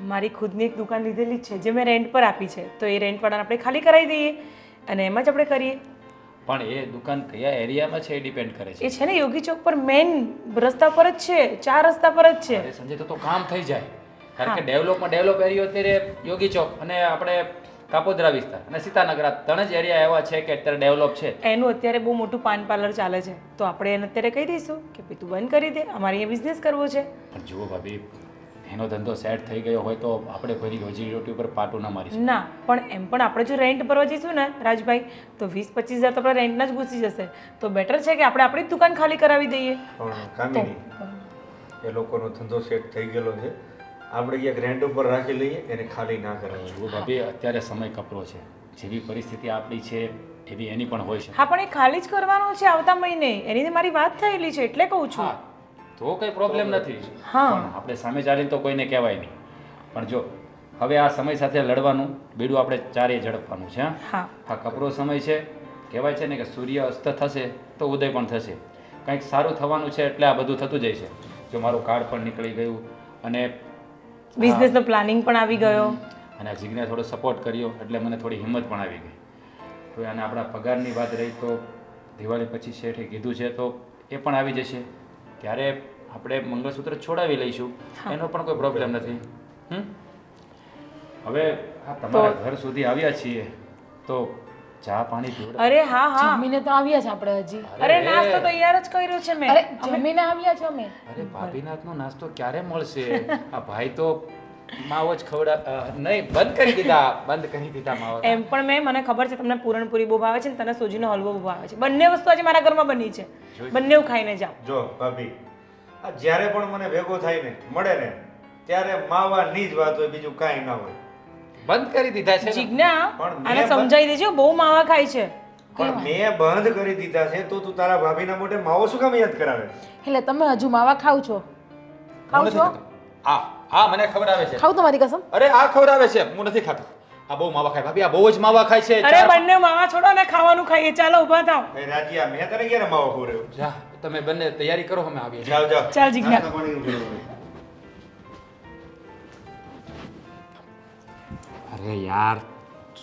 મારી ખુદની એક દુકાન લીધેલી જ છે જે મેં રેન્ટ પર આપી છે. તો એ રેન્ટવાળાને આપણે ખાલી કરાવી દઈએ અને એમાં જ આપણે કરીએ. પણ એ દુકાન કયા એરિયામાં છે એ ડિપેન્ડ કરે છે. એ છે ને યોગી ચોક પર, મેઇન રસ્તા પર જ છે, 4 રસ્તા પર જ છે. અરે સંજય, તો કામ થઈ જાય. કારણ કે ડેવલપ એરિયો અત્યારે યોગી ચોક અને આપણે કાપોદ્રા વિસ્તાર અને સીતાનગર, આ 3 જ એરિયા એવા છે કે અત્યારે ડેવલપ છે. એનું અત્યારે બહુ મોટું પાન પાર્લર ચાલે છે. તો આપણે એને અત્યારે કહી દઈશું કે ભાઈ તું બંધ કરી દે, અમારે અહીંયા બિઝનેસ કરવો છે. પણ જુઓ ભાભી, એનો ધંધો સેટ થઈ ગયો હોય તો આપણે કોઈની રોજી રોટી ઉપર પાટું ના મારીશું. ના, પણ એમ પણ આપણે જો રેન્ટ ભરવા જઈશું ને રાજભાઈ, તો 20-25 હજાર તો આપણા રેન્ટના જ ઘૂસી જશે. તો બેટર છે કે આપણે આપણી જ દુકાન ખાલી કરાવી દઈએ. પણ કામિની, એ લોકોનો ધંધો સેટ થઈ ગયેલો છે, આપણે ક્યાંક રેન્ટ ઉપર રાખી લઈએ, એને ખાલી ના કરાવીએ. જુઓ ભાભી, અત્યારે સમય કપરો છે. જેવી પરિસ્થિતિ આપણી છે એવી એની પણ હોય છે. હા, પણ એ ખાલી જ કરવાનો છે આવતા મહિને. એની મારી વાત થયેલી છે એટલે કહું છું. તો કંઈ પ્રોબ્લેમ નથી. હા, પણ આપણે સામે ચાલીને તો કોઈને કહેવાય નહીં. પણ જો હવે આ સમય સાથે લડવાનું બીડું આપણે ચારેય ઝડપવાનું છે. હા, આ કપરો સમય છે. કહેવાય છે ને કે સૂર્ય અસ્ત થશે તો ઉદય પણ થશે. કંઈક સારું થવાનું છે એટલે આ બધું થતું જાય છે. જો મારું કાર્ડ પણ નીકળી ગયું અને બિઝનેસનો પ્લાનિંગ પણ આવી ગયો અને જીગને થોડો સપોર્ટ કર્યો એટલે મને થોડી હિંમત પણ આવી ગઈ. તો અને આપણા પગારની વાત રહી તો દિવાળી પછી શેઠે કીધું છે તો એ પણ આવી જશે. ત્યારે આપણે મંગળસૂત્ર છોડાવી લઈશું, એનો પણ કોઈ પ્રોબ્લેમ નથી. હવે આ તમારા ઘર સુધી આવ્યા છીએ તો ચા પાણી પીવડાવો. અરે હા હા, જમીને તો આવ્યા છે આપણે હજી. અરે નાસ્તો તૈયાર જ કર્યો છે મેં. અરે જમીને આવ્યા છો અમે. અરે ભાભીના હાથનો નાસ્તો ક્યારે મળશે? આ ભાઈ તો માવો જ નહીં, બંધ કરી દીધા માવા. એમ પણ મને ખબર છે તમને પૂરણપૂરી બહુ ભાવે છે ને તને સોજીનો હલવો બહુ ભાવે છે. બંને વસ્તુ આજે મારા ઘરમાં બની છે. બંને ખાઈને જાઓ. જો ભાભી, આ જ્યારે પણ મને ભેગો થાય ને મળે ને ત્યારે માવાની જ વાત હોય, બીજું કાંઈ ના હોય. બંધ કરી દીધા છે. જીજ્ઞા, પણ આને સમજાઈ દેજો, બહુ માવા ખાય છે. પણ મેં બંધ કરી દીધા છે તો તું તારા ભાભીના મોઢે માવો શું કામ યાદ કરાવે? એટલે તમે હજુ માવા ખાવ છો? ખાવ છો? હા, મને ખબર આવે છે. ખાવ તમારી કસમ? અરે આ ખબર આવે છે, હું નથી ખાતો. આ બહુ માવા ખાય ભાભી, આ બહુ જ માવા ખાય છે. અરે બંને માવા છોડો ને ખાવાનું ખાઈએ. ચાલો ઊભા થાવ. એ રાજ્યા, મેં તને ક્યારે માવો ખવડાવ્યો? તમે બંને તૈયારી કરો, અમે આવીએ છીએ. જાઓ જાઓ ચાલ જીજ્ઞા. નાસ્તા પાણીનું કરવાનું. અરે યાર,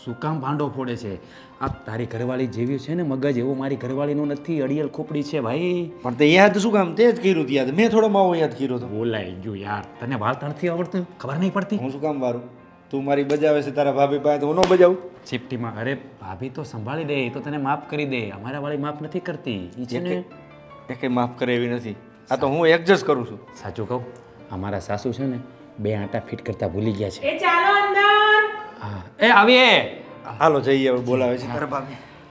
શું કામ ભાંડો ફોડે છે? આ તારી ઘરવાળી જેવી છે ને મગજ, એવો મારી ઘરવાળીનું નથી. અડિયલ ખોપડી છે ભાઈ. પણ તે યાદ શું કામ તે જ કર્યું યાદ મેં થોડો માવો યાદ કર્યો હતો. બોલાઈ ગયું યાર. તને વાળતા નથી આવડતું? ખબર નહીં પડતી? હું શું કામ મારું તું મારી બજાવે છે તારા ભાભી પાસે તો હું ન બજાવું. ચીપટીમાં. અરે ભાભી તો સંભાળી દે, એ તો તને માફ કરી દે. અમારા વાળી માફ નથી કરતી. ઈ છે ને, એ કંઈ માફ કરે એવી નથી. આ તો હું એડજસ્ટ કરું છું. સાચું કહું, અમારા સાસુ છે ને 2 આંટા ફિટ કરતા ભૂલી ગયા છે. એ ચાલો અંદર. હા, એ આવીએ. હાલો જઈએ હવે બોલાવે છે તારા ભાભી.